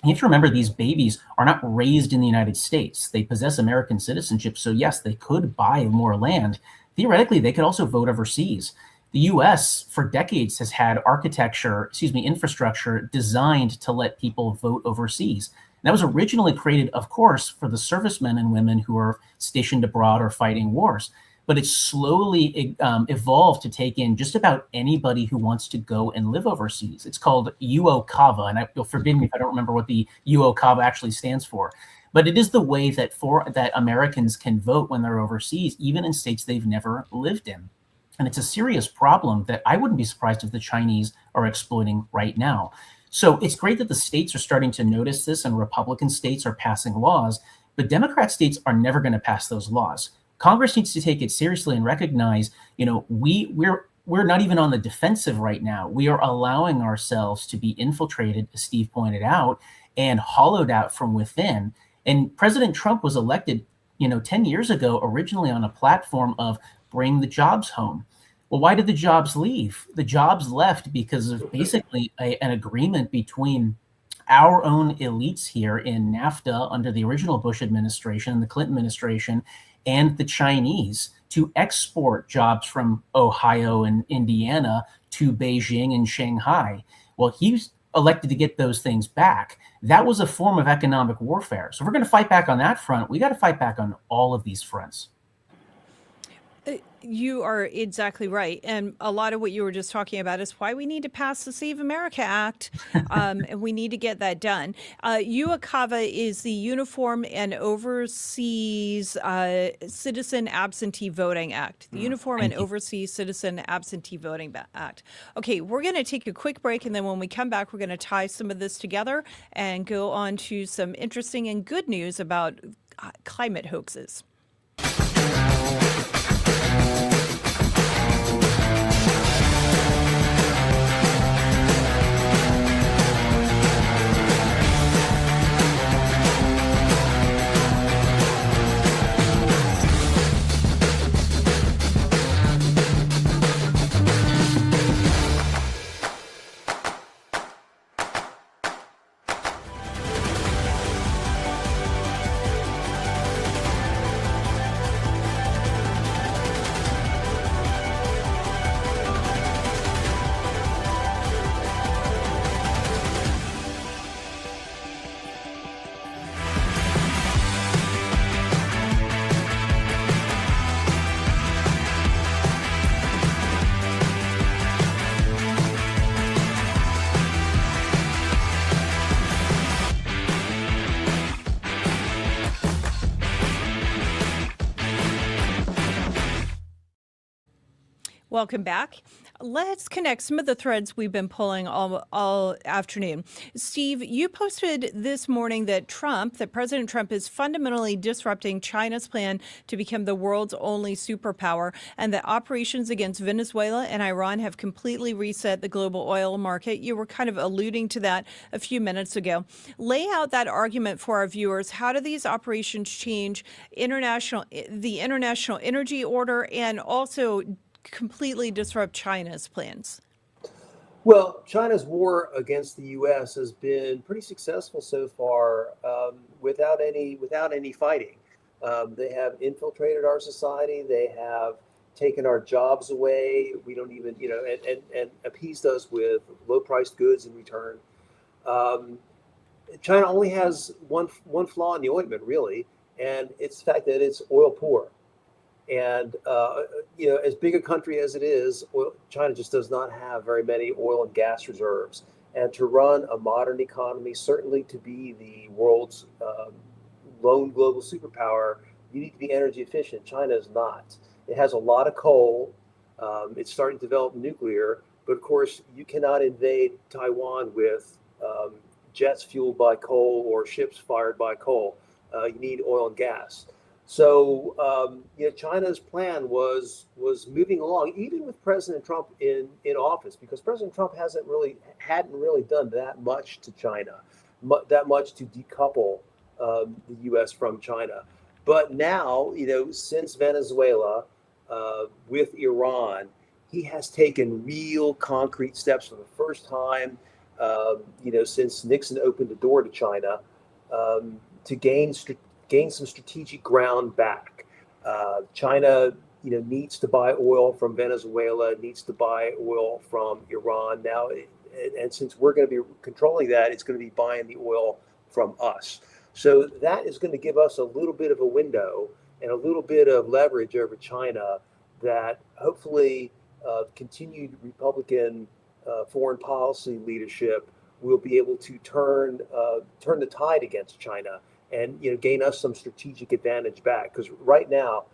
You have to remember, these babies are not raised in the United States. They possess American citizenship. So yes, they could buy more land. Theoretically, they could also vote overseas. The US for decades has had infrastructure designed to let people vote overseas. That was originally created, of course, for the servicemen and women who are stationed abroad or fighting wars. But it's slowly evolved to take in just about anybody who wants to go and live overseas. It's called UOCAVA, and you'll forgive me if I don't remember what the UOCAVA actually stands for. But it is the way that Americans can vote when they're overseas, even in states they've never lived in. And it's a serious problem that I wouldn't be surprised if the Chinese are exploiting right now. So it's great that the states are starting to notice this, and Republican states are passing laws, but Democrat states are never going to pass those laws. Congress needs to take it seriously and recognize, we're not even on the defensive right now. We are allowing ourselves to be infiltrated, as Steve pointed out, and hollowed out from within. And President Trump was elected, 10 years ago, originally on a platform of bring the jobs home. Well, why did the jobs leave? The jobs left because of basically an agreement between our own elites here in NAFTA under the original Bush administration, the Clinton administration, and the Chinese to export jobs from Ohio and Indiana to Beijing and Shanghai. Well, he's elected to get those things back. That was a form of economic warfare. So if we're going to fight back on that front, we got to fight back on all of these fronts. You are exactly right. And a lot of what you were just talking about is why we need to pass the Save America Act. And we need to get that done. UOCAVA is the Uniform and Overseas Citizen Absentee Voting Act. The Uniform and Overseas Citizen Absentee Voting Act. Okay, we're going to take a quick break. And then when we come back, we're going to tie some of this together and go on to some interesting and good news about climate hoaxes. Welcome back. Let's connect some of the threads we've been pulling all afternoon. Steve, you posted this morning that President Trump is fundamentally disrupting China's plan to become the world's only superpower, and that operations against Venezuela and Iran have completely reset the global oil market. You were kind of alluding to that a few minutes ago. Lay out that argument for our viewers. How do these operations change the international energy order and also completely disrupt China's plans? Well, China's war against the U.S. has been pretty successful so far, without any fighting. They have infiltrated our society. They have taken our jobs away. We don't even, and appeased us with low-priced goods in return. China only has one flaw in the ointment, really, and it's the fact that it's oil poor. And as big a country as it is, China just does not have very many oil and gas reserves. And to run a modern economy, certainly to be the world's lone global superpower, you need to be energy efficient. China is not. It has a lot of coal. It's starting to develop nuclear, but of course, you cannot invade Taiwan with jets fueled by coal or ships fired by coal. You need oil and gas. So China's plan was moving along, even with President Trump in office, because President Trump hadn't really done that much to China, that much to decouple the U.S. from China. But now, since Venezuela, with Iran, he has taken real concrete steps for the first time, since Nixon opened the door to China, to gain some strategic ground back. China, needs to buy oil from Venezuela, needs to buy oil from Iran now, and since we're going to be controlling that, it's going to be buying the oil from us. So that is going to give us a little bit of a window and a little bit of leverage over China that hopefully continued Republican foreign policy leadership will be able to turn the tide against China and gain us some strategic advantage back. Because right now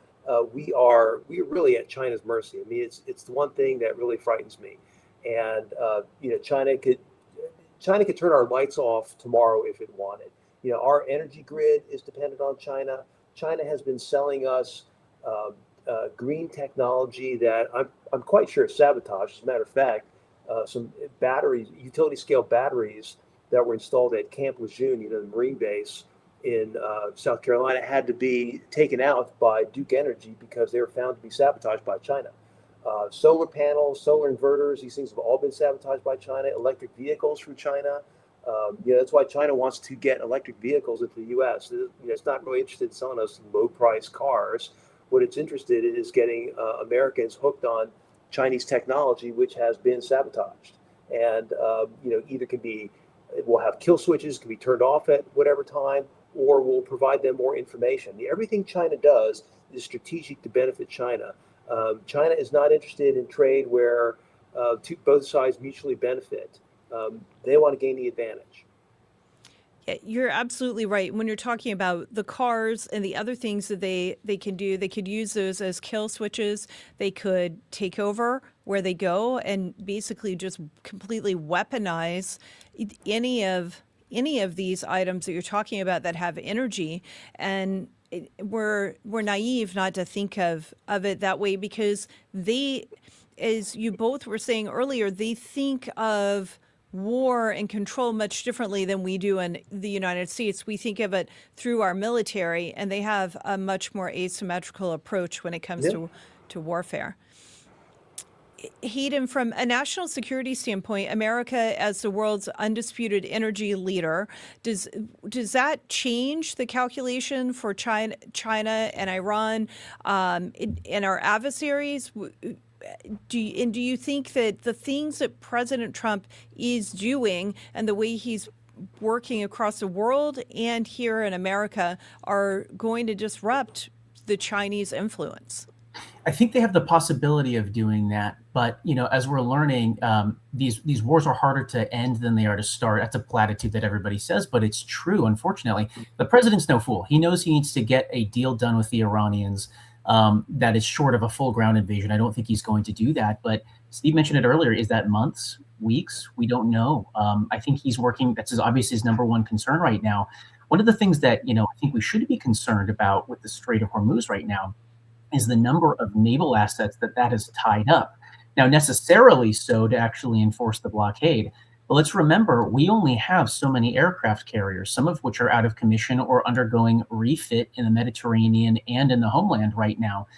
we are really at China's mercy. I mean, it's the one thing that really frightens me. And China could turn our lights off tomorrow if it wanted. Our energy grid is dependent on China. China has been selling us green technology that I'm quite sure is sabotage. As a matter of fact, some batteries, utility scale batteries that were installed at Camp Lejeune, the Marine base in South Carolina, had to be taken out by Duke Energy because they were found to be sabotaged by China. Solar panels, solar inverters, these things have all been sabotaged by China. Electric vehicles from China. That's why China wants to get electric vehicles into the U.S. It's not really interested in selling us low-price cars. What it's interested in is getting Americans hooked on Chinese technology, which has been sabotaged. And either we'll have kill switches, can be turned off at whatever time, or we'll provide them more information. Everything China does is strategic to benefit China. China is not interested in trade where both sides mutually benefit. They want to gain the advantage. Yeah, you're absolutely right. When you're talking about the cars and the other things that they can do, they could use those as kill switches. They could take over where they go and basically just completely weaponize any of these items that you're talking about that have energy. And we're naive not to think of it that way, because they, as you both were saying earlier, they think of war and control much differently than we do in the United States. We think of it through our military, and they have a much more asymmetrical approach when it comes to warfare. Hayden, from a national security standpoint, America as the world's undisputed energy leader, does that change the calculation for China and Iran and our adversaries? Do you think that the things that President Trump is doing and the way he's working across the world and here in America are going to disrupt the Chinese influence? I think they have the possibility of doing that, but as we're learning, these wars are harder to end than they are to start. That's a platitude that everybody says, but it's true. Unfortunately, the president's no fool. He knows he needs to get a deal done with the Iranians that is short of a full ground invasion. I don't think he's going to do that, but Steve mentioned it earlier. Is that months, weeks? We don't know. I think he's working. That's obviously his number one concern right now. One of the things that I think we should be concerned about with the Strait of Hormuz right now is the number of naval assets that has tied up. Now, necessarily so to actually enforce the blockade. But let's remember, we only have so many aircraft carriers, some of which are out of commission or undergoing refit in the Mediterranean and in the homeland right now.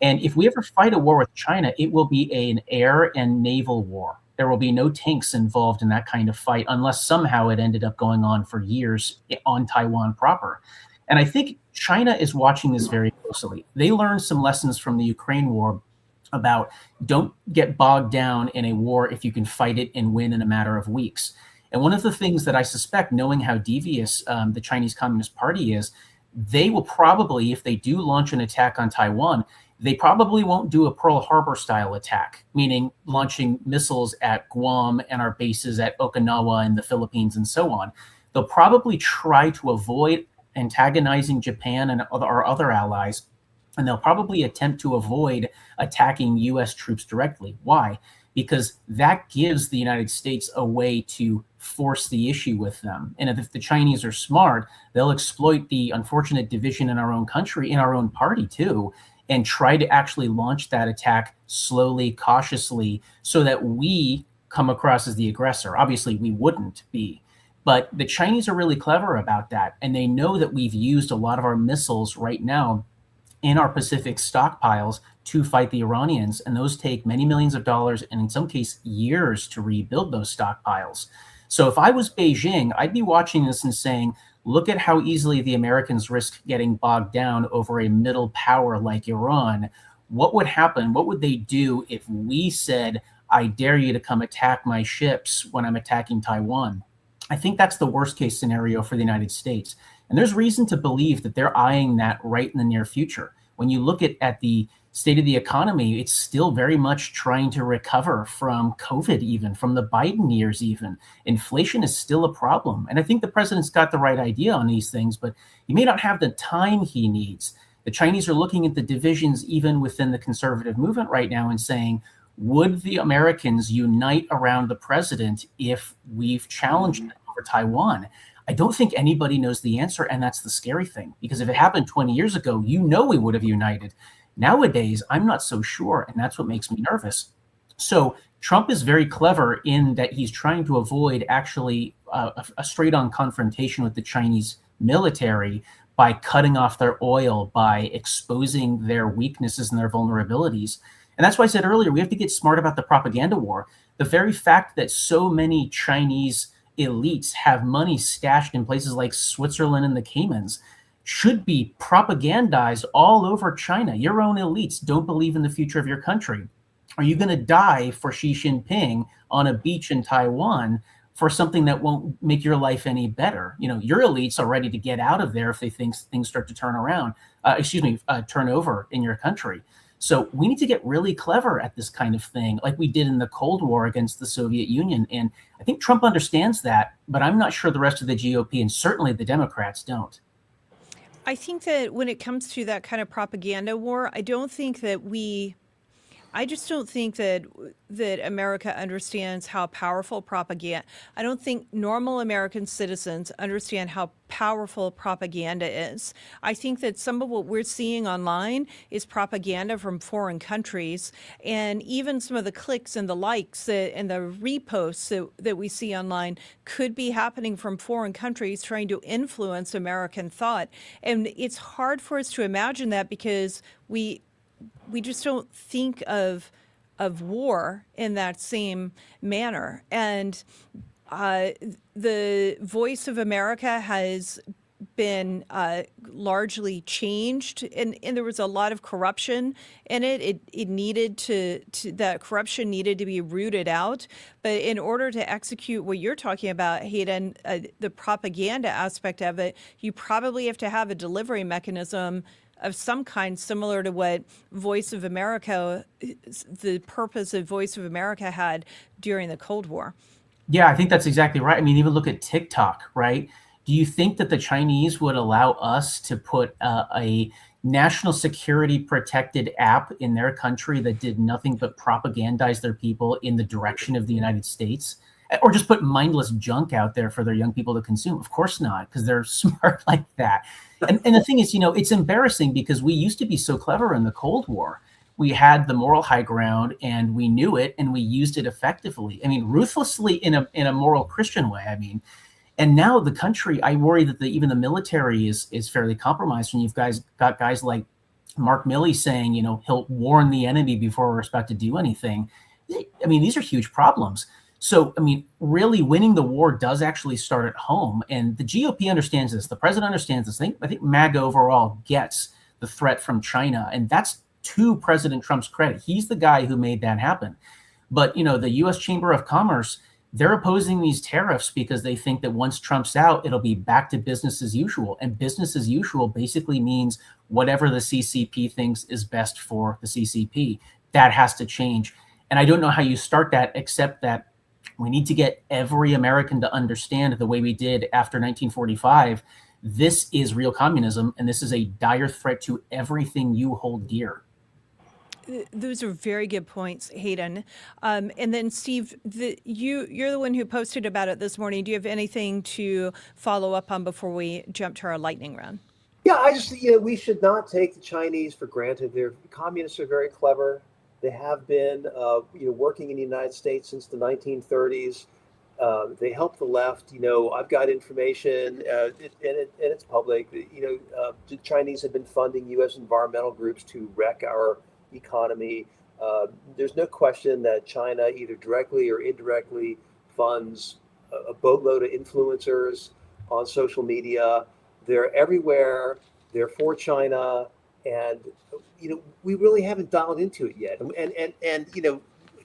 And if we ever fight a war with China, it will be an air and naval war. There will be no tanks involved in that kind of fight unless somehow it ended up going on for years on Taiwan proper. And I think China is watching this very closely. They learned some lessons from the Ukraine war about don't get bogged down in a war if you can fight it and win in a matter of weeks. And one of the things that I suspect, knowing how devious the Chinese Communist Party is, they will probably, if they do launch an attack on Taiwan, they probably won't do a Pearl Harbor style attack, meaning launching missiles at Guam and our bases at Okinawa and the Philippines and so on. They'll probably try to avoid antagonizing Japan and our other allies, and they'll probably attempt to avoid attacking U.S. troops directly. Why? Because that gives the United States a way to force the issue with them. And if the Chinese are smart, they'll exploit the unfortunate division in our own country, in our own party too, and try to actually launch that attack slowly, cautiously, so that we come across as the aggressor. Obviously, we wouldn't be. But the Chinese are really clever about that, and they know that we've used a lot of our missiles right now in our Pacific stockpiles to fight the Iranians, and those take many millions of dollars and in some cases years to rebuild those stockpiles. So if I was Beijing, I'd be watching this and saying, look at how easily the Americans risk getting bogged down over a middle power like Iran. What would happen? What would they do if we said, I dare you to come attack my ships when I'm attacking Taiwan? I think that's the worst case scenario for the United States. And there's reason to believe that they're eyeing that right in the near future. When you look at the state of the economy, it's still very much trying to recover from COVID, even from the Biden years even. Inflation is still a problem. And I think the president's got the right idea on these things, but he may not have the time he needs. The Chinese are looking at the divisions even within the conservative movement right now and saying, would the Americans unite around the president if we've challenged them over Taiwan? I don't think anybody knows the answer, and that's the scary thing, because if it happened 20 years ago, we would have united. Nowadays, I'm not so sure, and that's what makes me nervous. So Trump is very clever in that he's trying to avoid actually a straight-on confrontation with the Chinese military by cutting off their oil, by exposing their weaknesses and their vulnerabilities. And that's why I said earlier, we have to get smart about the propaganda war. The very fact that so many Chinese elites have money stashed in places like Switzerland and the Caymans should be propagandized all over China. Your own elites don't believe in the future of your country. Are you going to die for Xi Jinping on a beach in Taiwan for something that won't make your life any better? Your elites are ready to get out of there if they think things start to turn over in your country. So we need to get really clever at this kind of thing, like we did in the Cold War against the Soviet Union. And I think Trump understands that, but I'm not sure the rest of the GOP and certainly the Democrats don't. I think that when it comes to that kind of propaganda war, I just don't think that America understands how powerful propaganda. I don't think normal American citizens understand how powerful propaganda is. I think that some of what we're seeing online is propaganda from foreign countries, and even some of the clicks and the likes and the reposts that we see online could be happening from foreign countries trying to influence American thought. And it's hard for us to imagine that because we just don't think of war in that same manner. And the voice of America has been largely changed, and there was a lot of corruption in it. It needed that corruption needed to be rooted out. But in order to execute what you're talking about, Hayden, the propaganda aspect of it, you probably have to have a delivery mechanism of some kind, similar to what Voice of America, the purpose of Voice of America had during the Cold War. Yeah, I think that's exactly right. I mean, even look at TikTok, right? Do you think that the Chinese would allow us to put a national security protected app in their country that did nothing but propagandize their people in the direction of the United States? Or just put mindless junk out there for their young people to consume? Of course not, because they're smart like that. And the thing is, it's embarrassing because we used to be so clever in the Cold War. We had the moral high ground and we knew it and we used it effectively. I mean, ruthlessly in a moral Christian way. I mean, and now the country, I worry that even the military is fairly compromised when you've got guys like Mark Milley saying, he'll warn the enemy before we're about to do anything. I mean, these are huge problems. So, I mean, really winning the war does actually start at home. And the GOP understands this. The president understands this. I think MAGA overall gets the threat from China. And that's to President Trump's credit. He's the guy who made that happen. But, the U.S. Chamber of Commerce, they're opposing these tariffs because they think that once Trump's out, it'll be back to business as usual. And business as usual basically means whatever the CCP thinks is best for the CCP. That has to change. And I don't know how you start that, except that we need to get every American to understand the way we did after 1945. This is real communism, and this is a dire threat to everything you hold dear. Those are very good points, Hayden. And then, Steve, you're the one who posted about it this morning. Do you have anything to follow up on before we jump to our lightning round? Yeah, we should not take the Chinese for granted. Communists are very clever. They have been, working in the United States since the 1930s. They help the left. I've got information, and it's public. The Chinese have been funding U.S. environmental groups to wreck our economy. There's no question that China either directly or indirectly funds a boatload of influencers on social media. They're everywhere. They're for China, and we really haven't dialed into it yet. And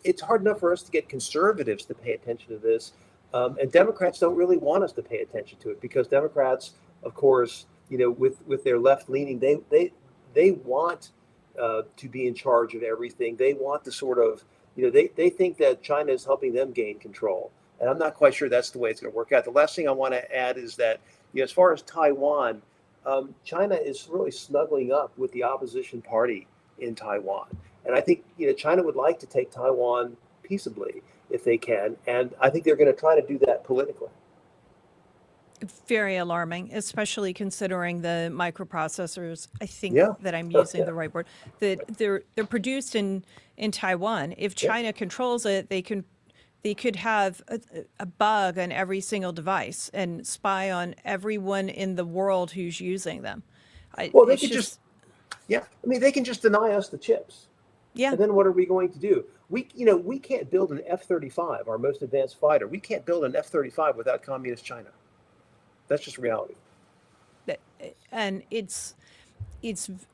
it's hard enough for us to get conservatives to pay attention to this, and Democrats don't really want us to pay attention to it because Democrats, of course, with their left leaning, they want to be in charge of everything. They want to sort of, they think that China is helping them gain control. And I'm not quite sure that's the way it's going to work out. The last thing I want to add is that, as far as Taiwan, China is really snuggling up with the opposition party in Taiwan. And I think, China would like to take Taiwan peaceably if they can. And I think they're going to try to do that politically. Very alarming, especially considering the microprocessors. I think that I'm using the right word. That they're produced in Taiwan. If China controls it, they could have a bug on every single device and spy on everyone in the world who's using them. They can they can just deny us the chips. Yeah. And then what are we going to do? We can't build an F-35, our most advanced fighter. We can't build an F-35 without communist China. That's just reality. And it's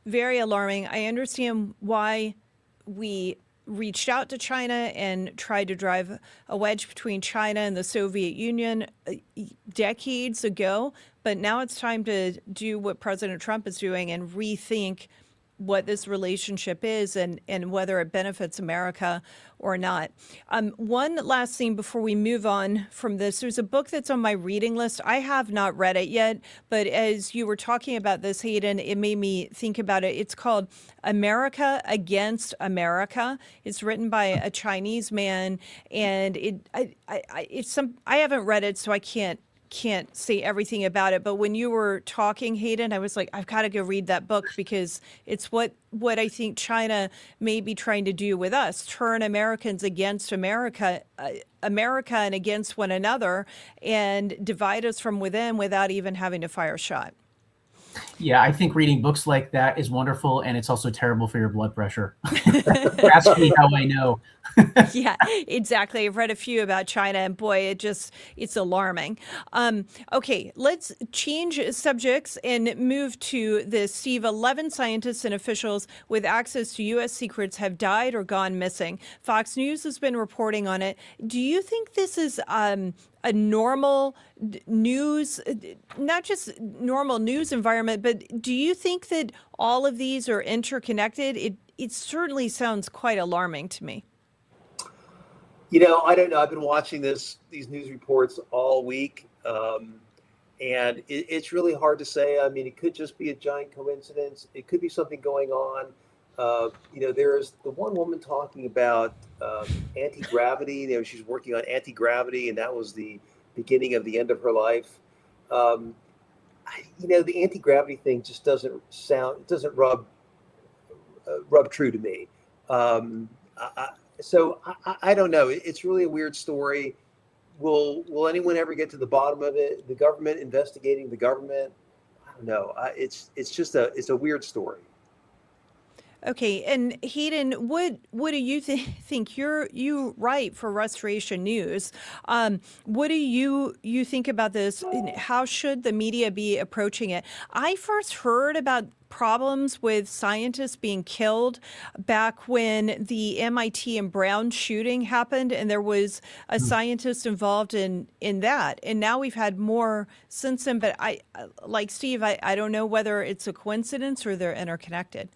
very alarming. I understand why we reached out to China and tried to drive a wedge between China and the Soviet Union decades ago. But now it's time to do what President Trump is doing and rethink what this relationship is and whether it benefits America or not. One last thing before we move on from this, there's a book that's on my reading list. I have not read it yet, but as you were talking about this, Hayden, it made me think about it. It's called America Against America. It's written by a Chinese man, and I haven't read it, so I can't say everything about it, but when you were talking, Hayden, I was like, I've got to go read that book because it's what I think China may be trying to do with us, turn Americans against America and against one another and divide us from within without even having to fire a shot. Yeah, I think reading books like that is wonderful, and it's also terrible for your blood pressure. Ask me how I know. Yeah, exactly. I've read a few about China, and boy, it's alarming. Okay, let's change subjects and move to this. Steve, 11 scientists and officials with access to U.S. secrets have died or gone missing. Fox News has been reporting on it. Do you think this is a normal news, not just normal news environment, but do you think that all of these are interconnected? It certainly sounds quite alarming to me. I don't know. I've been watching these news reports all week, and it's really hard to say. I mean, it could just be a giant coincidence. It could be something going on. There's the one woman talking about anti-gravity. She's working on anti-gravity, and that was the beginning of the end of her life. The anti-gravity thing just doesn't rub true to me. So I don't know. It's really a weird story. Will anyone ever get to the bottom of it? The government investigating the government? I don't know. It's a weird story. Okay, and Hayden, what do you think? You write for Restoration News. What do you think about this? And how should the media be approaching it? I first heard about problems with scientists being killed back when the MIT and Brown shooting happened, and there was a scientist involved in that. And now we've had more since then. But like Steve, I don't know whether it's a coincidence or they're interconnected.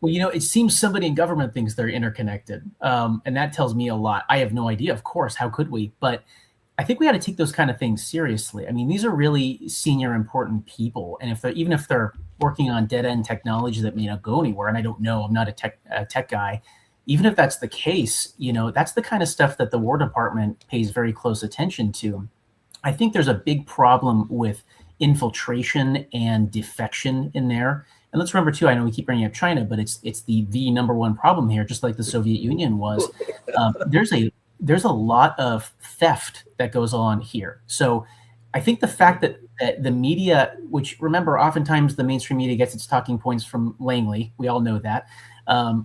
Well, it seems somebody in government thinks they're interconnected. And that tells me a lot. I have no idea, of course. How could we? But I think we got to take those kind of things seriously. I mean, these are really senior, important people. And even if they're working on dead-end technology that may not go anywhere, and I don't know, I'm not a tech guy, even if that's the case, that's the kind of stuff that the War Department pays very close attention to. I think there's a big problem with infiltration and defection in there. And let's remember too, I know we keep bringing up China, but it's the number one problem here, just like the Soviet Union was. There's a lot of theft that goes on here. So I think the fact that the media, which remember, oftentimes the mainstream media gets its talking points from Langley, we all know that.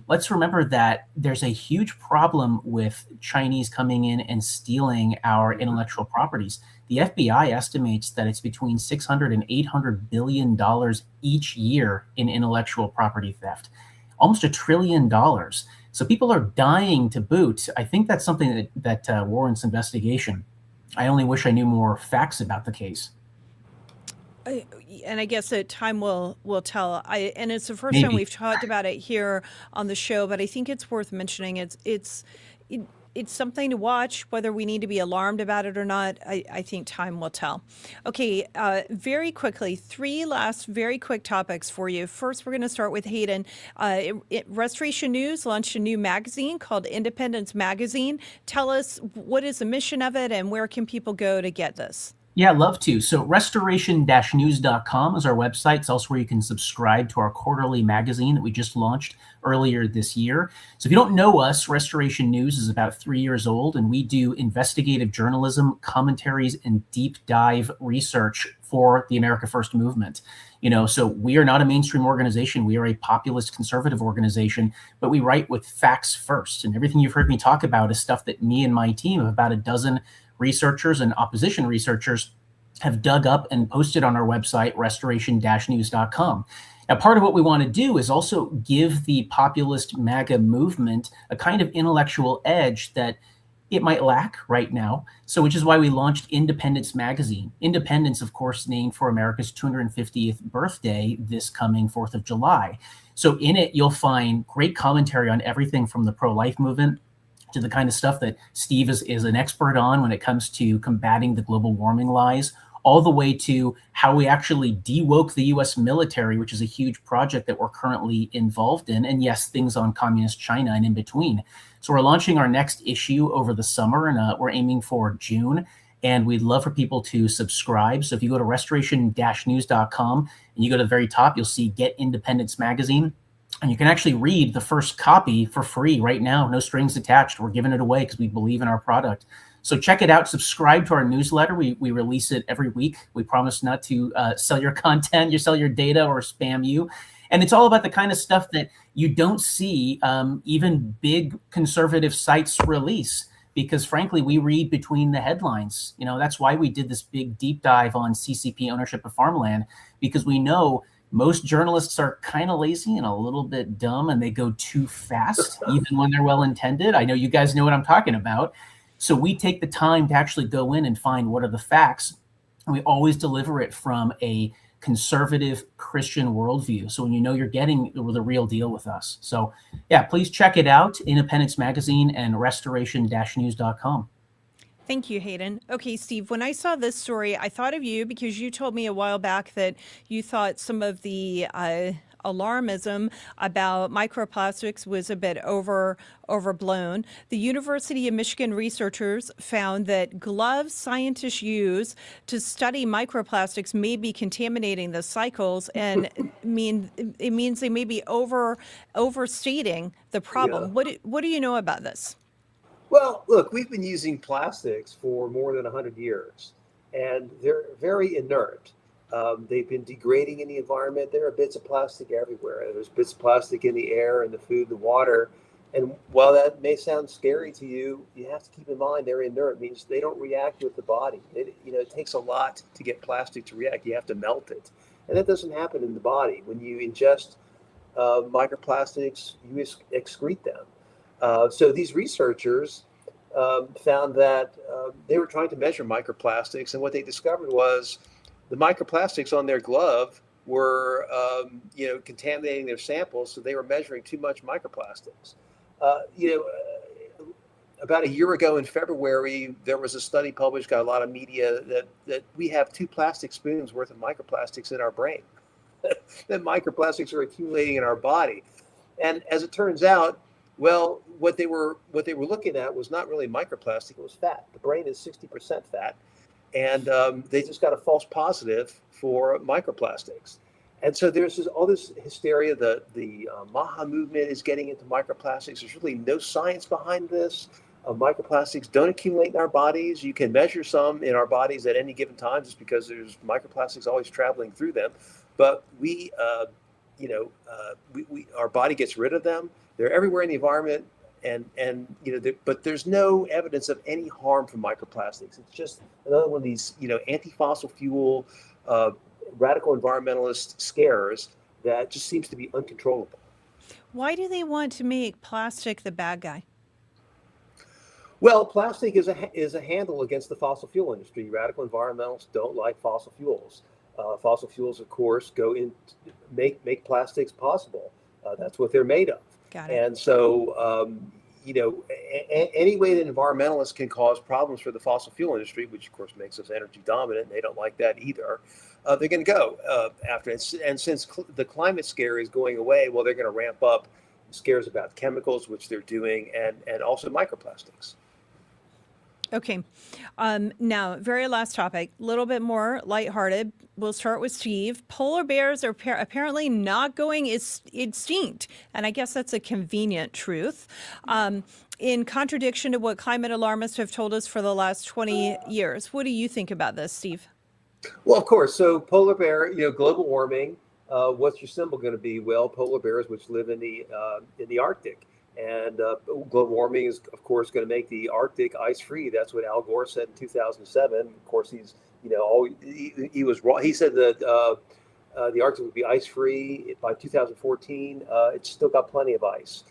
Let's remember that there's a huge problem with Chinese coming in and stealing our intellectual properties. The FBI estimates that it's between $600 and $800 billion each year in intellectual property theft, almost $1 trillion. So people are dying to boot. I think that's something that warrants investigation. I only wish I knew more facts about the case. And I guess that time will tell. And it's the first Maybe. time we've talked about it here on the show, but I think it's worth mentioning. It's something to watch. Whether we need to be alarmed about it or not, I think time will tell. Okay, very quickly, 3 last very quick topics for you. First, we're going to start with Hayden. Restoration News launched a new magazine called Independence Magazine. Tell us, what is the mission of it and where can people go to get this? Yeah, I'd love to. So restoration-news.com is our website. It's also where you can subscribe to our quarterly magazine that we just launched earlier this year. So if you don't know us, Restoration News is about 3 years old, and we do investigative journalism, commentaries, and deep dive research for the America First movement. So we are not a mainstream organization. We are a populist conservative organization, but we write with facts first. And everything you've heard me talk about is stuff that me and my team of about a dozen researchers and opposition researchers have dug up and posted on our website, restoration-news.com. Now, part of what we want to do is also give the populist MAGA movement a kind of intellectual edge that it might lack right now. So which is why we launched Independence Magazine. Independence, of course, named for America's 250th birthday this coming 4th of July. So in it, you'll find great commentary on everything from the pro-life movement to the kind of stuff that Steve is an expert on when it comes to combating the global warming lies, all the way to how we actually de-woke the U.S. military, which is a huge project that we're currently involved in, and yes, things on communist China and in between. So we're launching our next issue over the summer, and we're aiming for June, and we'd love for people to subscribe. So if you go to restoration-news.com and you go to the very top, you'll see Get Independence Magazine. And you can actually read the first copy for free right now, no strings attached. We're giving it away because we believe in our product. So check it out. Subscribe to our newsletter. We release it every week. We promise not to sell your content, sell your data, or spam you. And it's all about the kind of stuff that you don't see even big conservative sites release. Because frankly, we read between the headlines. That's why we did this big deep dive on CCP ownership of farmland, because we know most journalists are kind of lazy and a little bit dumb, and they go too fast, even when they're well-intended. I know you guys know what I'm talking about. So we take the time to actually go in and find what are the facts, and we always deliver it from a conservative Christian worldview. So when you're getting the real deal with us. So yeah, please check it out, Independence Magazine and restoration-news.com. Thank you, Hayden. Okay, Steve, when I saw this story, I thought of you because you told me a while back that you thought some of the alarmism about microplastics was a bit overblown. The University of Michigan researchers found that gloves scientists use to study microplastics may be contaminating the cycles, and it means they may be overstating the problem. Yeah. What do you know about this? Well, look, we've been using plastics for more than 100 years, and they're very inert. They've been degrading in the environment. There are bits of plastic everywhere. There's bits of plastic in the air and the food, the water. And while that may sound scary to you, you have to keep in mind they're inert. It means they don't react with the body. It takes a lot to get plastic to react. You have to melt it. And that doesn't happen in the body. When you ingest microplastics, you excrete them. So these researchers found that they were trying to measure microplastics. And what they discovered was the microplastics on their glove were contaminating their samples. So they were measuring too much microplastics. About a year ago in February, there was a study published, got a lot of media, that we have 2 plastic spoons worth of microplastics in our brain. That microplastics are accumulating in our body. And as it turns out, well, what they were looking at was not really microplastic, it was fat. The brain is 60% fat. And they just got a false positive for microplastics. And so there's all this hysteria. The MAHA movement is getting into microplastics. There's really no science behind this. Microplastics don't accumulate in our bodies. You can measure some in our bodies at any given time just because there's microplastics always traveling through them. But our body gets rid of them. They're everywhere in the environment. But there's no evidence of any harm from microplastics. It's just another one of these, anti-fossil fuel, radical environmentalist scares that just seems to be uncontrollable. Why do they want to make plastic the bad guy? Well, plastic is a handle against the fossil fuel industry. Radical environmentalists don't like fossil fuels. Fossil fuels, of course, go in make plastics possible. That's what they're made of. Got it. And so, any way that environmentalists can cause problems for the fossil fuel industry, which of course makes us energy dominant, and they don't like that either, they're going to go after it. And since the climate scare is going away, well, they're going to ramp up scares about chemicals, which they're doing, and also microplastics. Okay. Now, very last topic, a little bit more lighthearted. We'll start with Steve. Polar bears are apparently not going extinct. And I guess that's a convenient truth. In contradiction to what climate alarmists have told us for the last 20 years. What do you think about this, Steve? Well, of course. So polar bear, global warming. What's your symbol going to be? Well, polar bears, which live in the Arctic. And global warming is, of course, going to make the Arctic ice-free. That's what Al Gore said in 2007. Of course, he was wrong. He said that the Arctic would be ice-free by 2014. It's still got plenty of ice.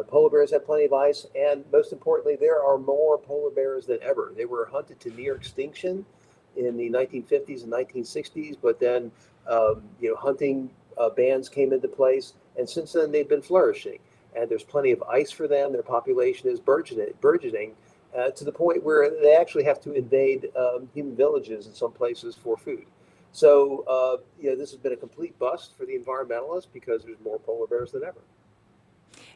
Polar bears have plenty of ice, and most importantly, there are more polar bears than ever. They were hunted to near extinction in the 1950s and 1960s, but then hunting bans came into place, and since then they've been flourishing. And there's plenty of ice for them. Their population is burgeoning to the point where they actually have to invade human villages in some places for food. So, this has been a complete bust for the environmentalists because there's more polar bears than ever.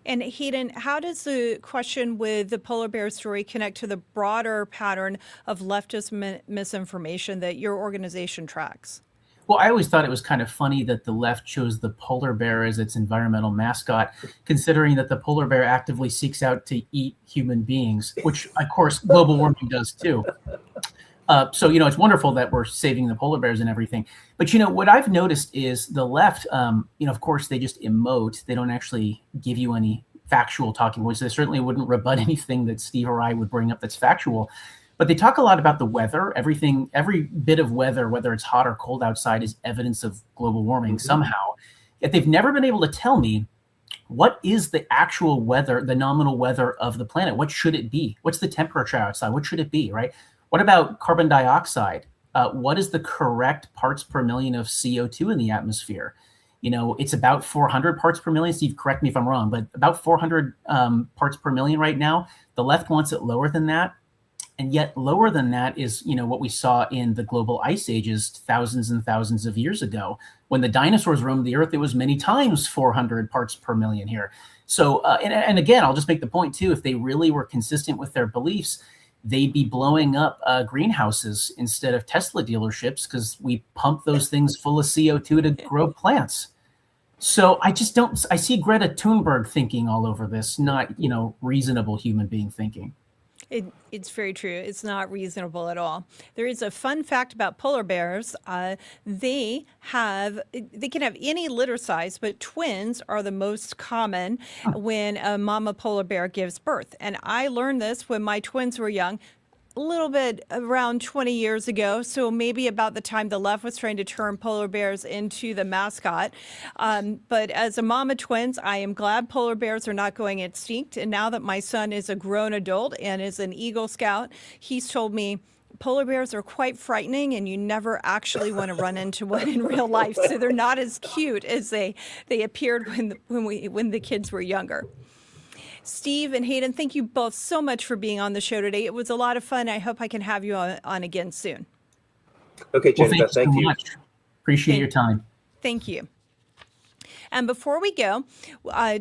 And Hayden, how does the question with the polar bear story connect to the broader pattern of leftist misinformation that your organization tracks? Well, I always thought it was kind of funny that the left chose the polar bear as its environmental mascot, considering that the polar bear actively seeks out to eat human beings, which, of course, global warming does too. So, it's wonderful that we're saving the polar bears and everything. But, what I've noticed is the left, of course, they just emote. They don't actually give you any factual talking points. They certainly wouldn't rebut anything that Steve or I would bring up that's factual. But they talk a lot about the weather. Every bit of weather, whether it's hot or cold outside, is evidence of global warming somehow. Yet they've never been able to tell me what is the actual weather, the nominal weather of the planet. What should it be? What's the temperature outside? What should it be, right? What about carbon dioxide? What is the correct parts per million of CO2 in the atmosphere? It's about 400 parts per million. Steve, correct me if I'm wrong, but about 400 parts per million right now. The left wants it lower than that. And yet lower than that is, what we saw in the global ice ages thousands and thousands of years ago. When the dinosaurs roamed the earth, it was many times 400 parts per million here. So, and again, I'll just make the point too, if they really were consistent with their beliefs, they'd be blowing up greenhouses instead of Tesla dealerships because we pump those things full of CO2 to grow plants. So I see Greta Thunberg thinking all over this, not, reasonable human being thinking. It's very true. It's not reasonable at all. There is a fun fact about polar bears. They can have any litter size, but twins are the most common when a mama polar bear gives birth. And I learned this when my twins were young, a little bit around 20 years ago, so maybe about the time the left was trying to turn polar bears into the mascot. But as a mom of twins, I am glad polar bears are not going extinct. And now that my son is a grown adult and is an Eagle Scout, he's told me polar bears are quite frightening and you never actually want to run into one in real life. So they're not as cute as they appeared when the kids were younger. Steve and Hayden, thank you both so much for being on the show today. It was a lot of fun. I hope I can have you on again soon. Okay, Jenny Beth, thank you. Much. Appreciate your time. Thank you. And before we go,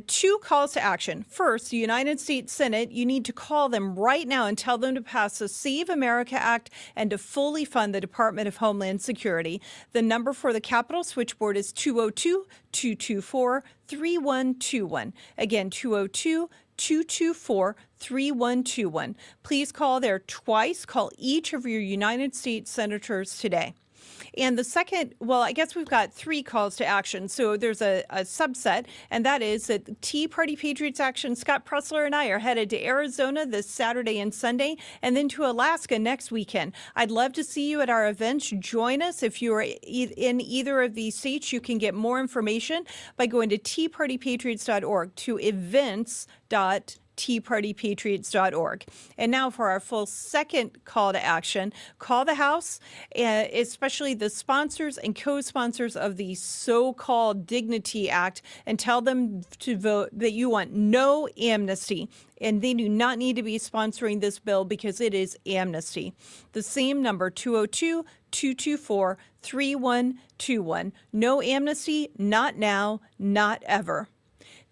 2 calls to action. First, the United States Senate, you need to call them right now and tell them to pass the Save America Act and to fully fund the Department of Homeland Security. The number for the Capitol switchboard is 202-224-3121. Again, 202-224-3121. Please call there twice. Call each of your United States senators today. And the second, well, I guess we've got 3 calls to action. So there's a subset, and that is that Tea Party Patriots Action, Scott Pressler and I are headed to Arizona this Saturday and Sunday, and then to Alaska next weekend. I'd love to see you at our events. Join us. If you are in either of these states, you can get more information by going to teapartypatriots.org to events.teapartypatriots.org. And now for our full second call to action, call the House, especially the sponsors and co-sponsors of the so-called Dignity Act, and tell them to vote that you want no amnesty. And they do not need to be sponsoring this bill because it is amnesty. The same number, 202-224-3121. No amnesty, not now, not ever.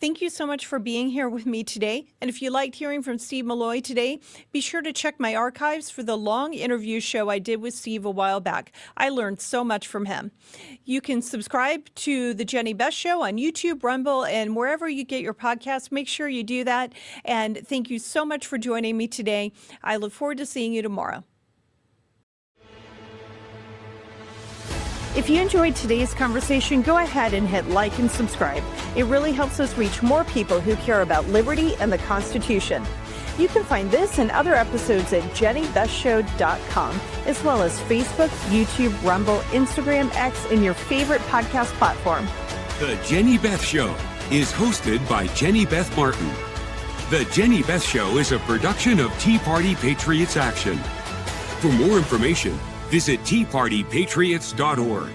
Thank you so much for being here with me today. And if you liked hearing from Steve Milloy today, be sure to check my archives for the long interview show I did with Steve a while back. I learned so much from him. You can subscribe to the Jenny Beth Show on YouTube, Rumble, and wherever you get your podcasts. Make sure you do that. And thank you so much for joining me today. I look forward to seeing you tomorrow. If you enjoyed today's conversation, go ahead and hit like and subscribe. It really helps us reach more people who care about liberty and the Constitution. You can find this and other episodes at jennybethshow.com, as well as Facebook, YouTube, Rumble, Instagram, X, and your favorite podcast platform. The Jenny Beth Show is hosted by Jenny Beth Martin. The Jenny Beth Show is a production of Tea Party Patriots Action. For more information, visit teapartypatriots.org.